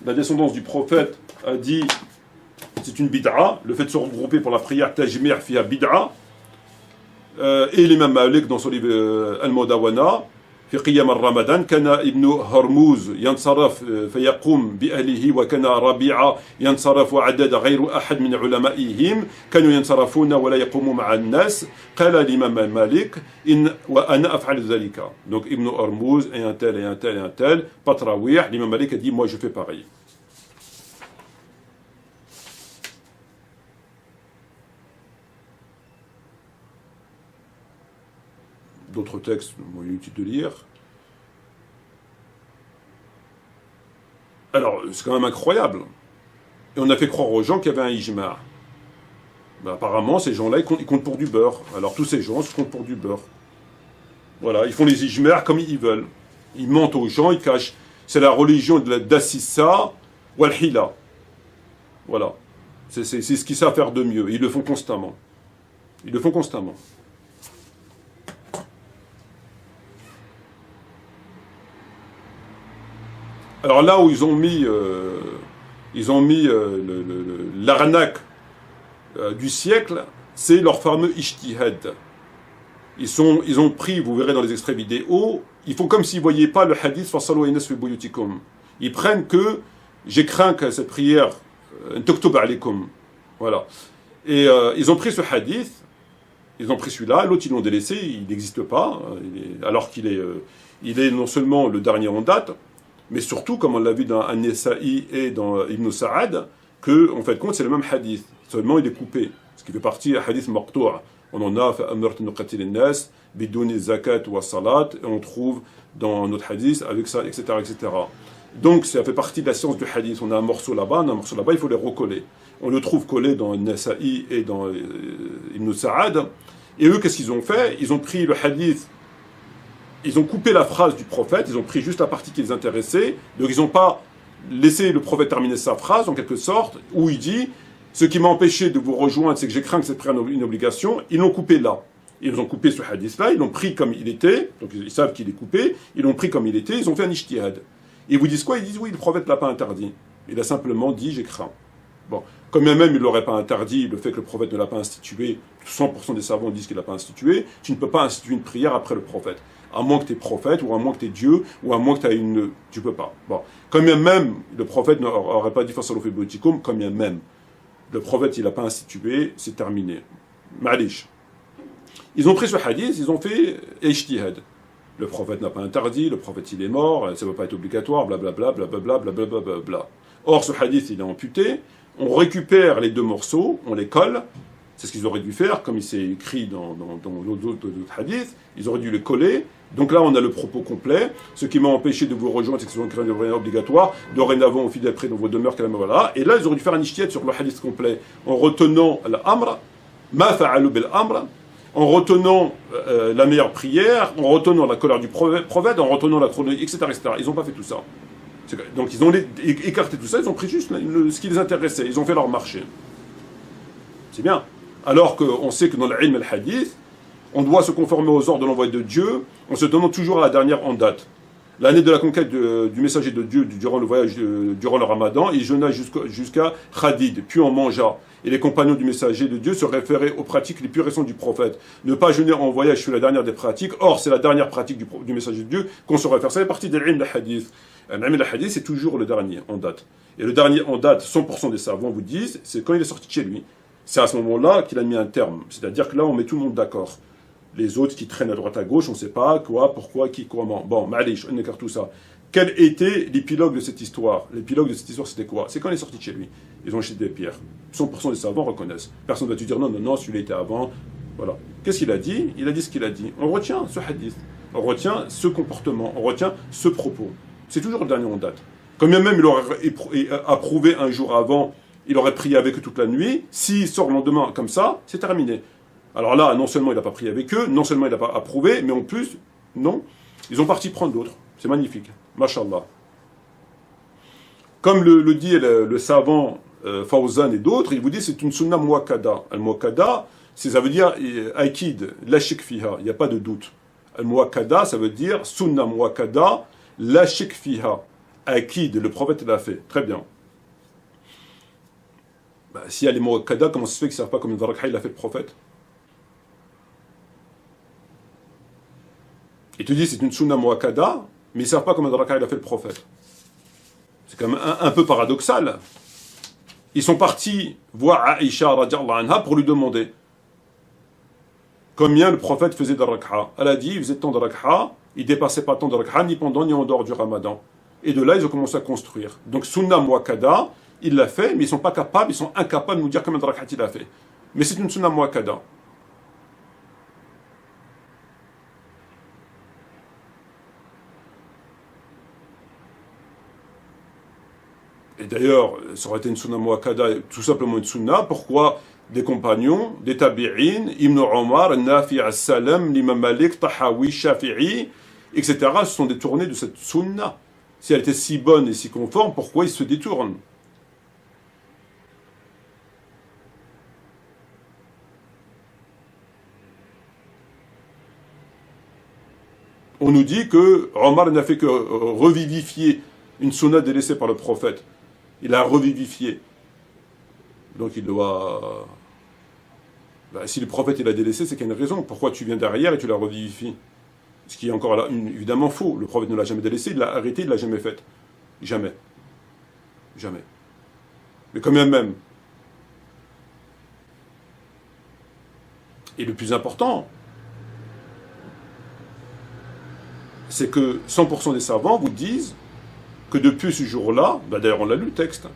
La descendance du prophète a dit c'est une bid'a, le fait de se regrouper pour la prière tajmi' fiha bid'a. Et l'imam Malik dans son livre Al-Mudawana في قيام الرمضان كان ابن هرموز ينصرف فيقوم بأهله وكان ربيعة ينصرف وعدد غير أحد من علمائهم كانوا ينصرفون ولا يقوموا مع الناس قال الإمام مالك إن وأنا أفعل ذلك. Donc ابن هرموز et un tel et un tel et un tel pas tarawih. L'imam Malik a dit moi je fais pareil. D'autres textes, inutile de lire. Alors, c'est quand même incroyable. Et on a fait croire aux gens qu'il y avait un ijma'. Ben, apparemment, ces gens-là, ils comptent pour du beurre. Alors, tous ces gens se comptent pour du beurre. Voilà, ils font les ijma' comme ils veulent. Ils mentent aux gens, ils cachent. C'est la religion de d'Assissa ou al-Hila. Voilà. C'est ce qu'ils savent faire de mieux. Ils le font constamment. Ils le font constamment. Alors là où ils ont mis l'arnaque du siècle, c'est leur fameux ijtihad. Ils ont pris, vous verrez dans les extraits vidéo, ils font comme s'ils ne voyaient pas le hadith fasalu inas fi buyutikum. Ils prennent que j'ai craint que cette prière tuktub alaykum. Voilà. Et ils ont pris ce hadith Ils ont pris celui-là, l'autre ils l'ont délaissé, il n'existe pas, alors qu'il est, il est non seulement le dernier en date, mais surtout, comme on l'a vu dans An-Nasa'i et dans Ibn Sa'ad, que, en fait, compte, c'est le même hadith, seulement il est coupé, ce qui fait partie du hadith maqtoua. On en a, فَأَمَرْتُ نُقَتِلِ النَّاسِ بِدُونِ zakat wa salat, et on trouve dans notre hadith avec ça, etc., etc. Donc, ça fait partie de la science du hadith. On a un morceau là-bas, il faut les recoller. On le trouve collé dans An-Nasa'i et dans Ibn Sa'ad. Et eux, qu'est-ce qu'ils ont fait? Ils ont pris le hadith, ils ont coupé la phrase du prophète, ils ont pris juste la partie qui les intéressait. Donc, ils n'ont pas laissé le prophète terminer sa phrase, en quelque sorte, où il dit « Ce qui m'a empêché de vous rejoindre, c'est que j'ai craint que cette une obligation. » Ils l'ont coupé là. Ils ont coupé ce hadith-là, ils l'ont pris comme il était, donc ils savent qu'il est coupé, ils l'ont pris comme il était, ils ont fait un ijtihad. Ils vous disent quoi? Ils disent oui, le prophète ne l'a pas interdit. Il a simplement dit j'ai craint. Bon, comme même il ne l'aurait pas interdit, le fait que le prophèt ne l'a pas institué, 100% des savants disent qu'il ne l'a pas institué, tu ne peux pas instituer une prière après le prophète. À moins que tu es prophète, ou à moins que tu es Dieu, ou à moins que tu as une... Tu peux pas. Bon, comme même le prophète n'aurait pas dit façon fi boutikum, comme même le prophète il n'a pas institué, c'est terminé. Ma'alish. Ils ont pris ce hadith, ils ont fait ijtihad. Le prophète n'a pas interdit, le prophète il est mort, ça ne va pas être obligatoire, blablabla, blablabla, blablabla, blablabla. Or, ce hadith il est amputé, on récupère les deux morceaux, on les colle, c'est ce qu'ils auraient dû faire, comme il s'est écrit dans d'autres hadiths, ils auraient dû les coller. Donc là, on a le propos complet. Ce qui m'a empêché de vous rejoindre, c'est que c'est une prière obligatoire. Dorénavant, au fil d'après, dans vos demeures, voilà. Et là, ils auraient dû faire un ijtihad sur le hadith complet, en retenant l'amr, ma fa'alu bil amr, en retenant la meilleure prière, en retenant la colère du prophète, en retenant la chronologie, etc., etc. Ils n'ont pas fait tout ça. Donc ils ont écarté tout ça, ils ont pris juste ce qui les intéressait, ils ont fait leur marché. C'est bien. Alors qu'on sait que dans l'ilm al-hadith, on doit se conformer aux ordres de l'envoyé de Dieu, en se tenant toujours à la dernière en date. L'année de la conquête du messager de Dieu durant le voyage, durant le ramadan, il jeûna jusqu'à Khadid, puis on mangea. Et les compagnons du messager de Dieu se référaient aux pratiques les plus récentes du prophète. Ne pas jeûner en voyage fut la dernière des pratiques. Or, c'est la dernière pratique du messager de Dieu qu'on se réfère. Ça fait partie de l'ilm al-hadith. L'ilm al-hadith, c'est toujours le dernier en date. Et le dernier en date, 100% des savants vous disent, c'est quand il est sorti de chez lui. C'est à ce moment-là qu'il a mis un terme. C'est-à-dire que là, on met tout le monde d'accord. Les autres qui traînent à droite à gauche, on ne sait pas quoi, pourquoi, qui, comment. Bon, ma'alish, on écarte tout ça. Quel était l'épilogue de cette histoire? L'épilogue de cette histoire, c'était quoi? C'est quand il est sorti de chez lui. Ils ont jeté des pierres. 100% des savants reconnaissent. Personne ne va te dire non, non, non, celui-là était avant. Voilà. Qu'est-ce qu'il a dit? Il a dit ce qu'il a dit. On retient ce hadith. On retient ce comportement. On retient ce propos. C'est toujours le dernier en date. Quand bien même il aurait approuvé un jour avant, il aurait prié avec eux toute la nuit. S'il sort le lendemain comme ça, c'est terminé. Alors là, non seulement il n'a pas prié avec eux, non seulement il n'a pas approuvé, mais en plus, non, ils ont parti prendre d'autres. C'est magnifique. Mashallah. Comme le dit le savant Fawzan et d'autres, il vous dit c'est une sunna muakkada. Al-muakkada, ça veut dire akid, la shik fiha, il n'y a pas de doute. Al-muakkada, ça veut dire sunna muakkada, la shik fiha. Akid, le prophète l'a fait. Très bien. Bah, si elle est muakkada, comment ça se fait qu'ils ne savent pas combien de rak'a il a fait le prophète? Ils te disent c'est une sunna muakkada, mais ils ne savent pas combien de rak'a il a fait le prophète. C'est quand même un peu paradoxal. Ils sont partis voir Aïcha radiallahu anha pour lui demander combien le prophète faisait de rak'a. Elle a dit il faisait tant de rak'a, il ne dépassait pas tant de rak'a ni pendant ni en dehors du ramadan. Et de là, ils ont commencé à construire. Donc sunna muakkada, il l'a fait, mais ils ne sont pas capables, ils sont incapables de nous dire combien de rak'a il a fait. Mais c'est une sunna muakkada. Et d'ailleurs, ça aurait été une sunna muakkada, tout simplement une sunna. Pourquoi des compagnons, des tabi'in, Ibn Omar, Nafi' as-Salam, l'imam Malik, Tahawi, Shafi'i, etc. se sont détournés de cette sunna. Si elle était si bonne et si conforme, pourquoi ils se détournent? On nous dit que Omar n'a fait que revivifier une sunna délaissée par le prophète. Il a revivifié. Donc il doit... si le prophète il a délaissé, c'est qu'il y a une raison. Pourquoi tu viens derrière et tu la revivifies? Ce qui est encore là, évidemment faux. Le prophète ne l'a jamais délaissé, il l'a arrêté, il ne l'a jamais fait. Jamais. Jamais. Mais quand même, Et le plus important, c'est que 100% des savants vous disent que depuis ce jour-là, bah d'ailleurs on l'a lu le texte,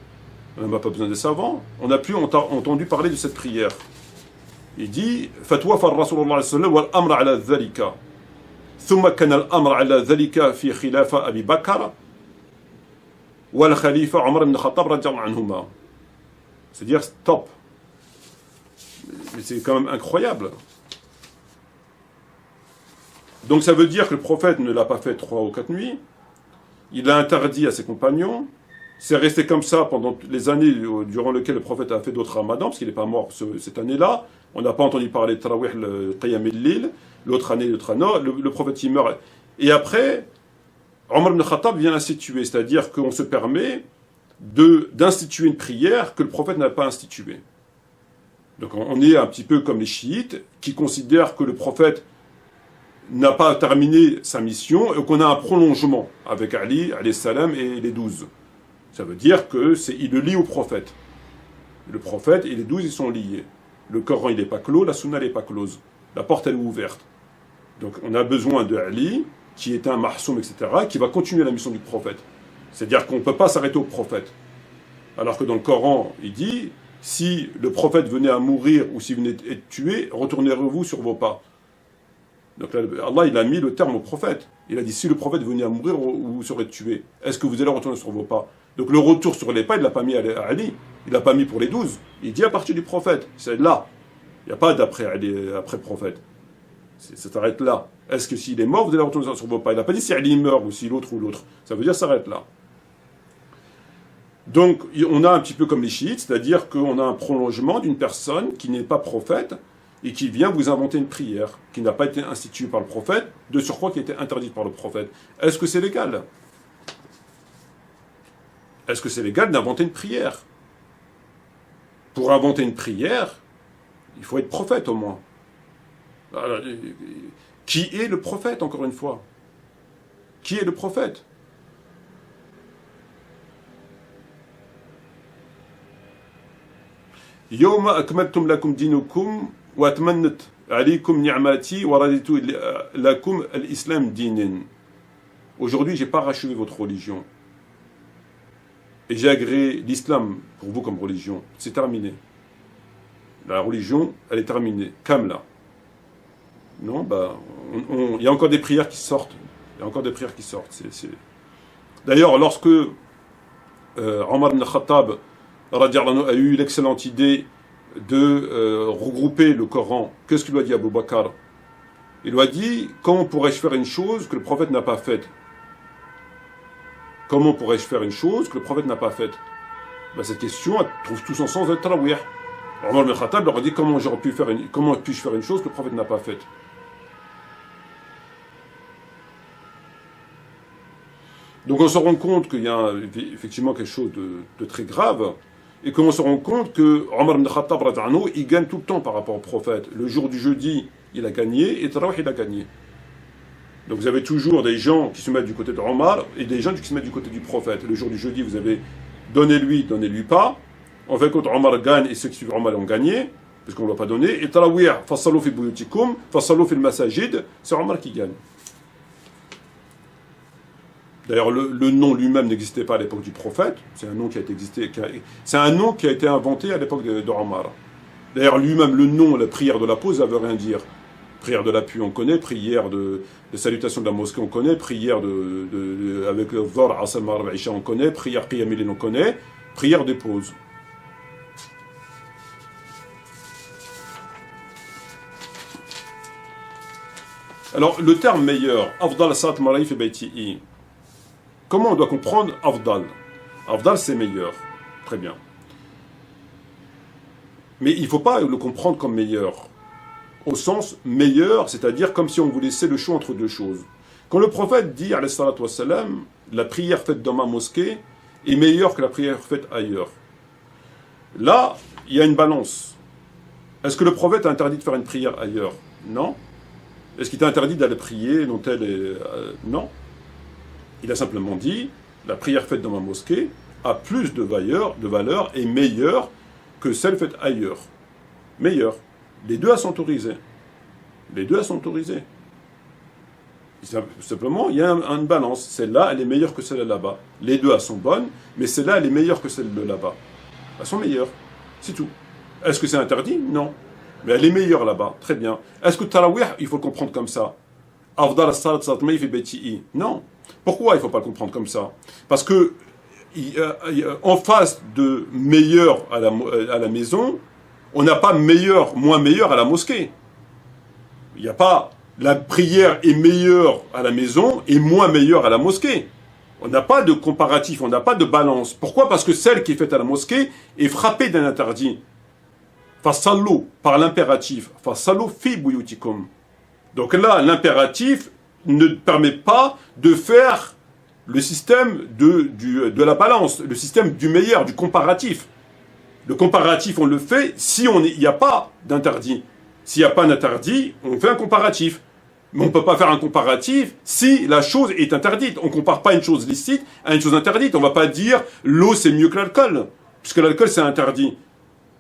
on n'a pas besoin des savants, on n'a plus entendu parler de cette prière. Il dit Fatwa far Rasulullah sallallahu wal amra ala dhalika. Thumma kana al amra ala dhalika fi khilafa Abi Bakr wal khalifa Omar ibn Khattab radiyallahu anhuma. C'est-à-dire stop. Mais c'est quand même incroyable. Donc ça veut dire que le prophète ne l'a pas fait 3 ou 4 nuits. Il l'a interdit à ses compagnons. C'est resté comme ça pendant les années durant lesquelles le prophète a fait d'autres ramadans, parce qu'il n'est pas mort cette année-là. On n'a pas entendu parler de Tarawih, le Qiyam al-Lil. L'autre année, le prophète il meurt. Et après, Omar ibn Khattab vient instituer, c'est-à-dire qu'on se permet d'instituer une prière que le prophète n'a pas instituée. Donc on est un petit peu comme les chiites qui considèrent que le prophète n'a pas terminé sa mission et qu'on a un prolongement avec Ali, alayhi salam, et les 12. Ça veut dire qu'il le lie au prophète. Le prophète et les 12, ils sont liés. Le Coran, il n'est pas clos, la Sunna, elle n'est pas close. La porte, elle est ouverte. Donc on a besoin de Ali, qui est un mahsoum, etc., qui va continuer la mission du prophète. C'est-à-dire qu'on ne peut pas s'arrêter au prophète. Alors que dans le Coran, il dit, si le prophète venait à mourir ou s'il venait être tué, retournerez-vous sur vos pas. Donc là, Allah, il a mis le terme au prophète. Il a dit, si le prophète venait à mourir ou vous serez tué, est-ce que vous allez retourner sur vos pas? Donc le retour sur les pas, il ne l'a pas mis à Ali. Il ne l'a pas mis pour les 12. Il dit à partir du prophète. C'est là. Il n'y a pas d'après après prophète. Ça s'arrête là. Est-ce que s'il est mort, vous allez retourner sur vos pas? Il n'a pas dit si Ali meurt ou si l'autre ou l'autre. Ça veut dire ça s'arrête là. Donc on a un petit peu comme les chiites, c'est-à-dire qu'on a un prolongement d'une personne qui n'est pas prophète et qui vient vous inventer une prière qui n'a pas été instituée par le prophète, de surcroît qui a été interdite par le prophète. Est-ce que c'est légal? Est-ce que c'est légal d'inventer une prière? Pour inventer une prière, il faut être prophète au moins. Alors, qui est le prophète, encore une fois? Qui est le prophète? Yawma akmaltum lakum dinukum wa atmannat alaykum ni'mati wa raditu lakum al-islam dinin. Aujourd'hui, j'ai pas rachevé votre religion. Et j'ai agréé l'islam pour vous comme religion. C'est terminé. La religion, elle est terminée. Kamla. Non, il y a encore des prières qui sortent. Il y a encore des prières qui sortent. D'ailleurs, lorsque Omar ibn Khattab a eu l'excellente idée de regrouper le Coran, qu'est-ce qu'il lui a dit Abu Bakr? Il lui a dit, comment pourrais-je faire une chose que le prophète n'a pas faite? Comment pourrais-je faire une chose que le prophète n'a pas faite? Cette question, elle trouve tout son sens dans le Tarawih. Omar ibn Khattab leur a dit, comment puis-je faire une chose que le prophète n'a pas faite? Donc on se rend compte qu'il y a effectivement quelque chose de très grave, et qu'on se rend compte que Omar ibn Khattab, il gagne tout le temps par rapport au prophète. Le jour du jeudi, il a gagné, et Tarawih, il a gagné. Donc vous avez toujours des gens qui se mettent du côté de Omar, et des gens qui se mettent du côté du prophète. Le jour du jeudi, vous avez donnez-lui pas. En fait, quand Omar gagne, et ceux qui suivent Omar ont gagné, parce qu'on ne l'a pas donné, et Tarawih, fassalou fi buyutikum, fassalou fi al-masajid, c'est Omar qui gagne. D'ailleurs, le nom lui-même n'existait pas à l'époque du prophète. C'est un nom qui a été inventé à l'époque de Omar. D'ailleurs, lui-même, le nom, la prière de la pause, ça ne veut rien dire. Prière de l'appui, on connaît. Prière de salutation de la mosquée, on connaît. Prière avec le Dhar, Asal, Maghrib, Isha, on connaît. Prière Qiyam al-Layl, on connaît. Prière de pause. Alors, le terme meilleur, Afdal Sa'at Maraï fi Bayti'i. Comment on doit comprendre Afdal? Afdal, c'est meilleur. Très bien. Mais il ne faut pas le comprendre comme meilleur. Au sens meilleur, c'est-à-dire comme si on vous laissait le choix entre deux choses. Quand le prophète dit, alayhi salatu wassalam, la prière faite dans ma mosquée est meilleure que la prière faite ailleurs. Là, il y a une balance. Est-ce que le prophète a interdit de faire une prière ailleurs? Non. Est-ce qu'il t'a interdit d'aller prier dans non. Il a simplement dit, la prière faite dans ma mosquée a plus de valeur et meilleure que celle faite ailleurs. Meilleure. Les deux sont autorisés. Les deux, elles sont autorisées. Simplement, il y a une balance. Celle-là, elle est meilleure que celle là-bas. Les deux, elles sont bonnes, mais celle-là, elle est meilleure que celle de là-bas. Elles sont meilleures. C'est tout. Est-ce que c'est interdit? Non. Mais elle est meilleure là-bas. Très bien. Est-ce que Tarawih, il faut le comprendre comme ça? Afdal as-salat salat ma'i fi bayti'i. Non. Pourquoi il ne faut pas le comprendre comme ça? Parce que en face de meilleur à la maison, on n'a pas meilleur, moins meilleur à la mosquée. Il n'y a pas la prière est meilleure à la maison et moins meilleure à la mosquée. On n'a pas de comparatif, on n'a pas de balance. Pourquoi? Parce que celle qui est faite à la mosquée est frappée d'un interdit. Fasallu, par l'impératif. Fasallu fi buyutikum. Donc là, l'impératif ne permet pas de faire le système de la balance, le système du meilleur, du comparatif. Le comparatif, on le fait si il n'y a pas d'interdit. S'il n'y a pas d'interdit, on fait un comparatif. Mais on ne peut pas faire un comparatif si la chose est interdite. On ne compare pas une chose licite à une chose interdite. On ne va pas dire l'eau c'est mieux que l'alcool, puisque l'alcool c'est interdit.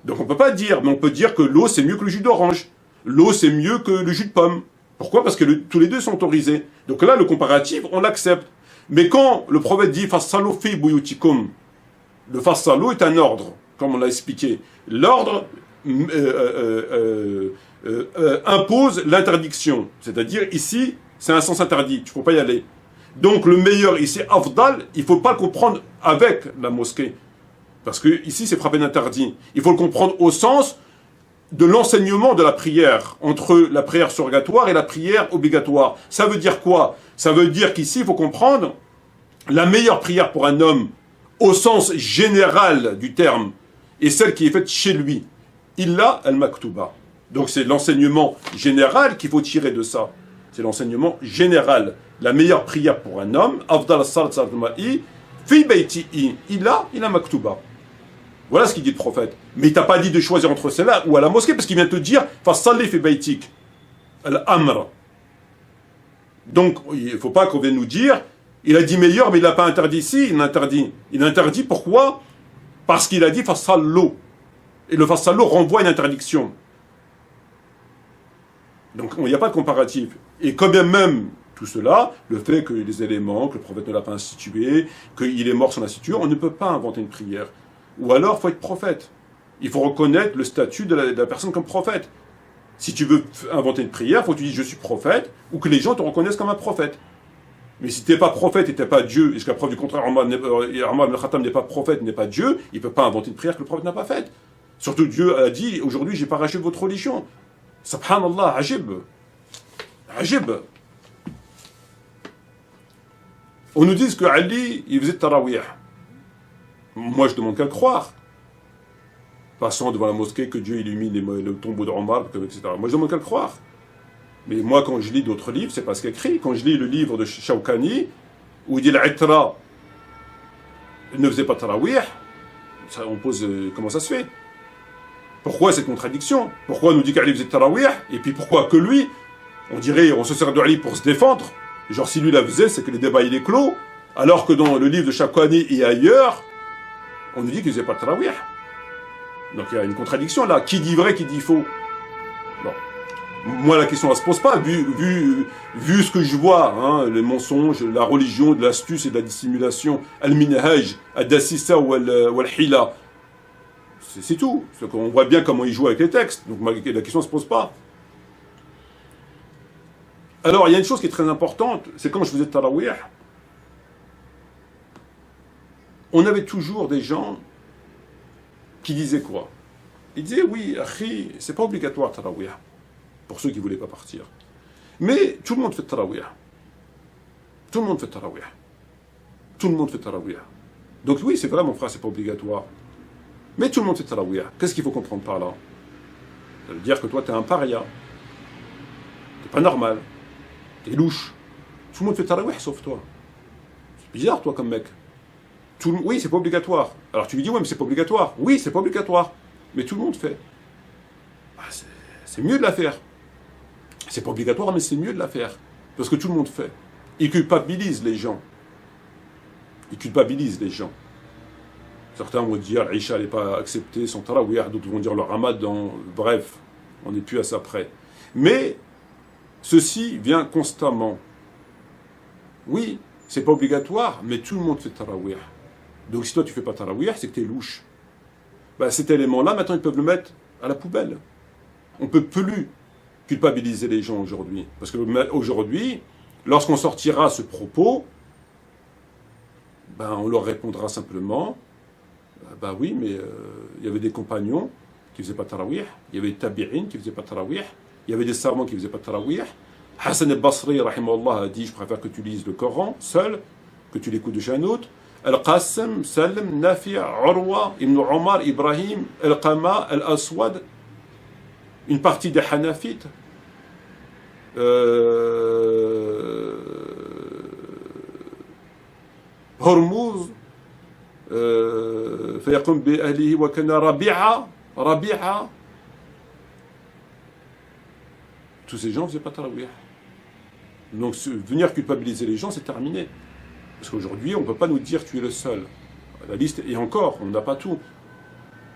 Donc on ne peut pas dire, mais on peut dire que l'eau c'est mieux que le jus d'orange. L'eau c'est mieux que le jus de pomme. Pourquoi? Parce que tous les deux sont autorisés. Donc là, le comparatif, on l'accepte. Mais quand le prophète dit « Fassalu fi buyutikum », le fassalu est un ordre, comme on l'a expliqué. L'ordre impose l'interdiction. C'est-à-dire, ici, c'est un sens interdit. Tu ne peux pas y aller. Donc le meilleur ici, afdal, il ne faut pas le comprendre avec la mosquée. Parce que ici, c'est frappé d'interdit. Il faut le comprendre au sens de l'enseignement de la prière, entre la prière surrogatoire et la prière obligatoire. Ça veut dire quoi? Ça veut dire qu'ici, il faut comprendre la meilleure prière pour un homme, au sens général du terme, est celle qui est faite chez lui. Illa al-maktuba. Donc c'est l'enseignement général qu'il faut tirer de ça. C'est l'enseignement général. La meilleure prière pour un homme, afdal as-salat salat ma'i, fi bayti'i, illa maktuba. Voilà ce qu'il dit le prophète. Mais il t'a pas dit de choisir entre celle-là ou à la mosquée, parce qu'il vient te dire fasalli fi baytik, al-amr. Donc il ne faut pas qu'on vienne nous dire il a dit meilleur, mais il n'a pas interdit ici, il interdit. Il interdit pourquoi? Parce qu'il a dit fasallu. Et le fasallu renvoie à une interdiction. Donc il n'y a pas de comparatif. Et quand bien même tout cela, le fait que les éléments, que le prophète ne l'a pas institué, qu'il est mort sans instituer, on ne peut pas inventer une prière. Ou alors, il faut être prophète. Il faut reconnaître le statut de la personne comme prophète. Si tu veux inventer une prière, il faut que tu dises « je suis prophète » ou que les gens te reconnaissent comme un prophète. Mais si tu n'es pas prophète et tu n'es pas Dieu, et jusqu'à preuve du contraire, Omar ibn Khattab n'est pas prophète, n'est pas Dieu, il ne peut pas inventer une prière que le prophète n'a pas faite. Surtout Dieu a dit « aujourd'hui, j'ai pas racheté votre religion ». Subhanallah, ajib. Ajib. On nous dit que Ali, il faisait tarawih. Moi, je demande qu'à le croire. Passant devant la mosquée, que Dieu illumine le tombeau de Omar, etc. Moi, je demande qu'à le croire. Mais moi, quand je lis d'autres livres, c'est pas ce qu'il écrit. Quand je lis le livre de Shawkani, où il dit l'Itra ne faisait pas tarawih, on pose comment ça se fait? Pourquoi cette contradiction? Pourquoi on nous dit qu'Ali faisait tarawih, et puis pourquoi que lui? On dirait, on se sert de Ali pour se défendre. Genre, si lui la faisait, c'est que les débats il est clos. Alors que dans le livre de Shawkani et ailleurs, on nous dit qu'il ne faisait pas de tarawih. Donc il y a une contradiction là. Qui dit vrai, qui dit faux? Bon. Moi, la question ne se pose pas, vu ce que je vois, hein, les mensonges, la religion, de l'astuce et de la dissimulation, al-minhaj, ad-dassissa ou al-hila. C'est tout. On voit bien comment il joue avec les textes. Donc la question ne se pose pas. Alors, il y a une chose qui est très importante, c'est quand je faisais tarawih, on avait toujours des gens qui disaient quoi? Ils disaient, oui, akhi, c'est pas obligatoire tarawih, pour ceux qui ne voulaient pas partir. Mais tout le monde fait tarawih. Tout le monde fait tarawih. Tout le monde fait tarawih. Donc oui, c'est vrai, mon frère, c'est pas obligatoire. Mais tout le monde fait tarawih. Qu'est-ce qu'il faut comprendre par là? Ça veut dire que toi, tu es un paria. Tu n'es pas normal. Tu es louche. Tout le monde fait tarawih sauf toi. C'est bizarre, toi, comme mec. Oui, c'est pas obligatoire. Alors tu lui dis, ouais, mais c'est pas obligatoire. Oui, c'est pas obligatoire. Mais tout le monde fait. Ah, c'est mieux de la faire. C'est pas obligatoire, mais c'est mieux de la faire. Parce que tout le monde fait. Il culpabilise les gens. Il culpabilise les gens. Certains vont dire, l'Aïcha n'est pas acceptée, son tarawih, d'autres vont dire le ramadan. Bref, on n'est plus à ça près. Mais Ceci vient constamment. Oui, c'est pas obligatoire, mais tout le monde fait tarawih. Donc si toi tu fais pas tarawih, c'est que tu es louche. Ben, cet élément-là, maintenant ils peuvent le mettre à la poubelle. On ne peut plus culpabiliser les gens aujourd'hui. Parce qu'aujourd'hui, lorsqu'on sortira ce propos, ben, on leur répondra simplement, ben oui, mais il y avait des compagnons qui ne faisaient pas tarawih, il y avait des tabi'in qui ne faisaient pas tarawih, il y avait des savants qui ne faisaient pas tarawih. Hassan al-Basri, rahimahullah, a dit, je préfère que tu lises le Coran seul, que tu l'écoutes de chez un autre. Al-Qasim, Salim, Nafi', Urwa, Ibn Omar, Ibrahim, Al-Qama, Al-Aswad, une partie des Hanafites, Hormuz, فيقوم بأهله وكان ربيعة. Tous ces gens ne faisaient pas tarawih. Donc venir culpabiliser les gens, c'est terminé. Parce qu'aujourd'hui, on ne peut pas nous dire tu es le seul. La liste, et encore, on n'a pas tout.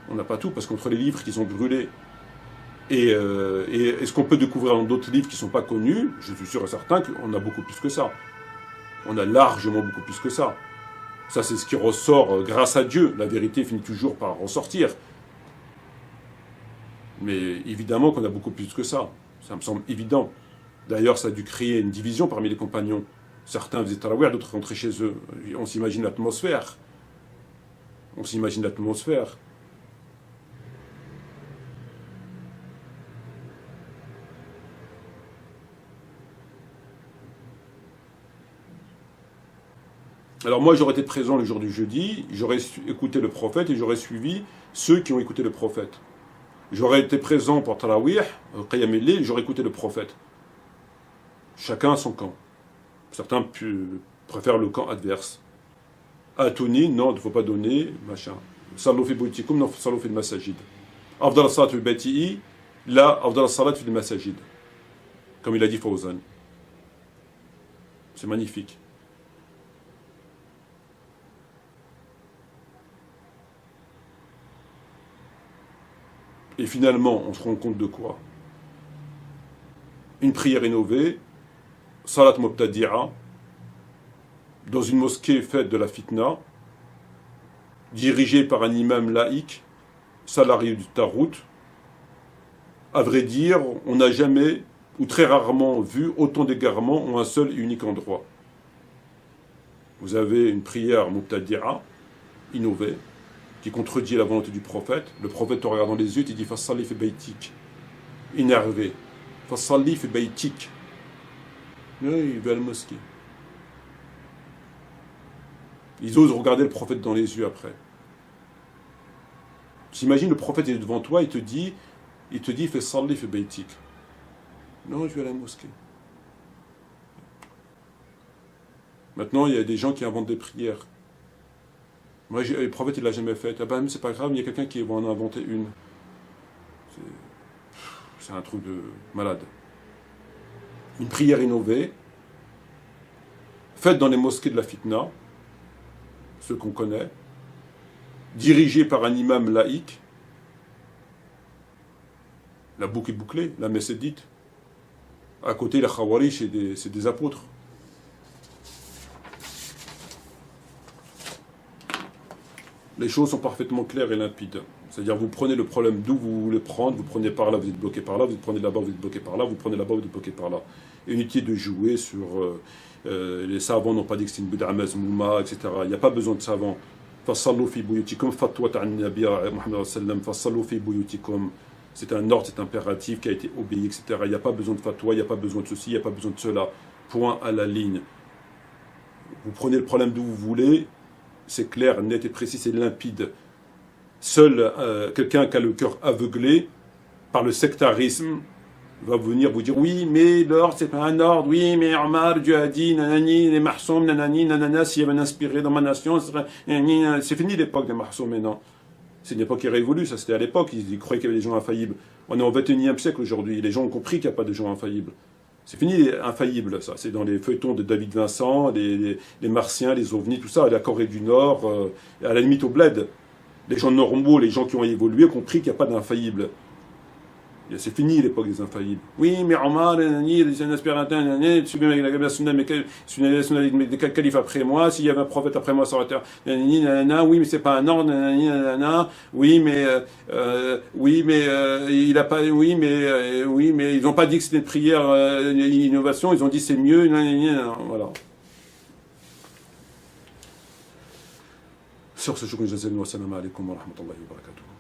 On n'a pas tout, parce qu'entre les livres qui sont brûlés et ce qu'on peut découvrir dans d'autres livres qui ne sont pas connus, je suis sûr et certain qu'on a beaucoup plus que ça. On a largement beaucoup plus que ça. Ça, c'est ce qui ressort grâce à Dieu. La vérité finit toujours par ressortir. Mais évidemment qu'on a beaucoup plus que ça. Ça me semble évident. D'ailleurs, ça a dû créer une division parmi les compagnons. Certains faisaient tarawih, d'autres rentraient chez eux. On s'imagine l'atmosphère. On s'imagine l'atmosphère. Alors moi, j'aurais été présent le jour du jeudi, j'aurais écouté le prophète et j'aurais suivi ceux qui ont écouté le prophète. J'aurais été présent pour Tarawih, Qiyam al-Layl, j'aurais écouté le prophète. Chacun a son camp. Certains préfèrent le camp adverse. Atoni, non, il ne faut pas donner, machin. Sallu fi buytikum, non, sallu fi al-masajid. Afdal salat fi bayti'i, la afdal salat fi al-masajid. Comme il a dit Fawzan. C'est magnifique. Et finalement, on se rend compte de quoi? Une prière rénovée, salat mubtadi'a, dans une mosquée faite de la fitna, dirigée par un imam laïque, salarié du Tarout. À vrai dire, on n'a jamais, ou très rarement, vu autant d'égarements en un seul et unique endroit. Vous avez une prière mubtadi'a, innovée, qui contredit la volonté du prophète. Le prophète te regarde dans les yeux et te dit « Fassalli fi baytik ». Énervé. « Fassalli fi baytik ». Il va à la mosquée. Ils osent regarder le prophète dans les yeux après. T'imagines, le prophète est devant toi, il te dit « Fassalli fi baytik ». Non, je vais à la mosquée. Maintenant, il y a des gens qui inventent des prières. Moi, le prophète, il ne l'a jamais fait. Ah ben, c'est pas grave, il y a quelqu'un qui va en inventer une. C'est un truc de malade. Une prière innovée, faite dans les mosquées de la fitna, ceux qu'on connaît, dirigée par un imam laïque. La boucle est bouclée, la messe est dite. À côté, la Khawarij, c'est des apôtres. Les choses sont parfaitement claires et limpides. C'est-à-dire, vous prenez le problème d'où vous voulez prendre, vous prenez par là, vous êtes bloqué par là, vous prenez là-bas, vous êtes bloqué par là, vous prenez là-bas, vous êtes bloqué par là. Inutile de jouer sur... les savants n'ont pas dit que c'est une bid'a mazmouma, etc. Il n'y a pas besoin de savants. Fassallu fi buyutikum, fatwa ta'an nabiyya Muhammad sallam, fassallu fi buyutikum. C'est un ordre, c'est un impératif qui a été obéi, etc. Il n'y a pas besoin de fatwa, il n'y a pas besoin de ceci, il n'y a pas besoin de cela. Point à la ligne. Vous prenez le problème d'où vous voulez, c'est clair, net et précis, c'est limpide. Seul quelqu'un qui a le cœur aveuglé par le sectarisme va venir vous dire oui, mais l'ordre, c'est pas un ordre, oui, mais Omar, Dieu a dit, nanani, les Mahsoum, nanani, nanana, s'il y avait inspiré dans ma nation, c'est fini l'époque des Mahsoum maintenant. C'est une époque qui est révolue, ça c'était à l'époque, ils croyaient qu'il y avait des gens infaillibles. On est au XXIe siècle aujourd'hui, les gens ont compris qu'il n'y a pas de gens infaillibles. C'est fini les infaillibles, ça. C'est dans les feuilletons de David Vincent, les Martiens, les ovnis, tout ça, la Corée du Nord, à la limite au bled. Les gens normaux, les gens qui ont évolué, ont compris qu'il n'y a pas d'infaillibles. C'est fini l'époque des infaillibles. Oui, mais Omar, c'est un aspirateur, la sunna, mais des califes après moi, s'il y avait un prophète après moi, ça aurait été, oui, mais c'est pas un ordre, oui, mais il a pas, oui, mais ils n'ont pas dit que c'était une prière, une innovation, ils ont dit c'est mieux, voilà. Sur ce, je vous remercie, wa salam alaikum wa rahmatullahi wa barakatuh.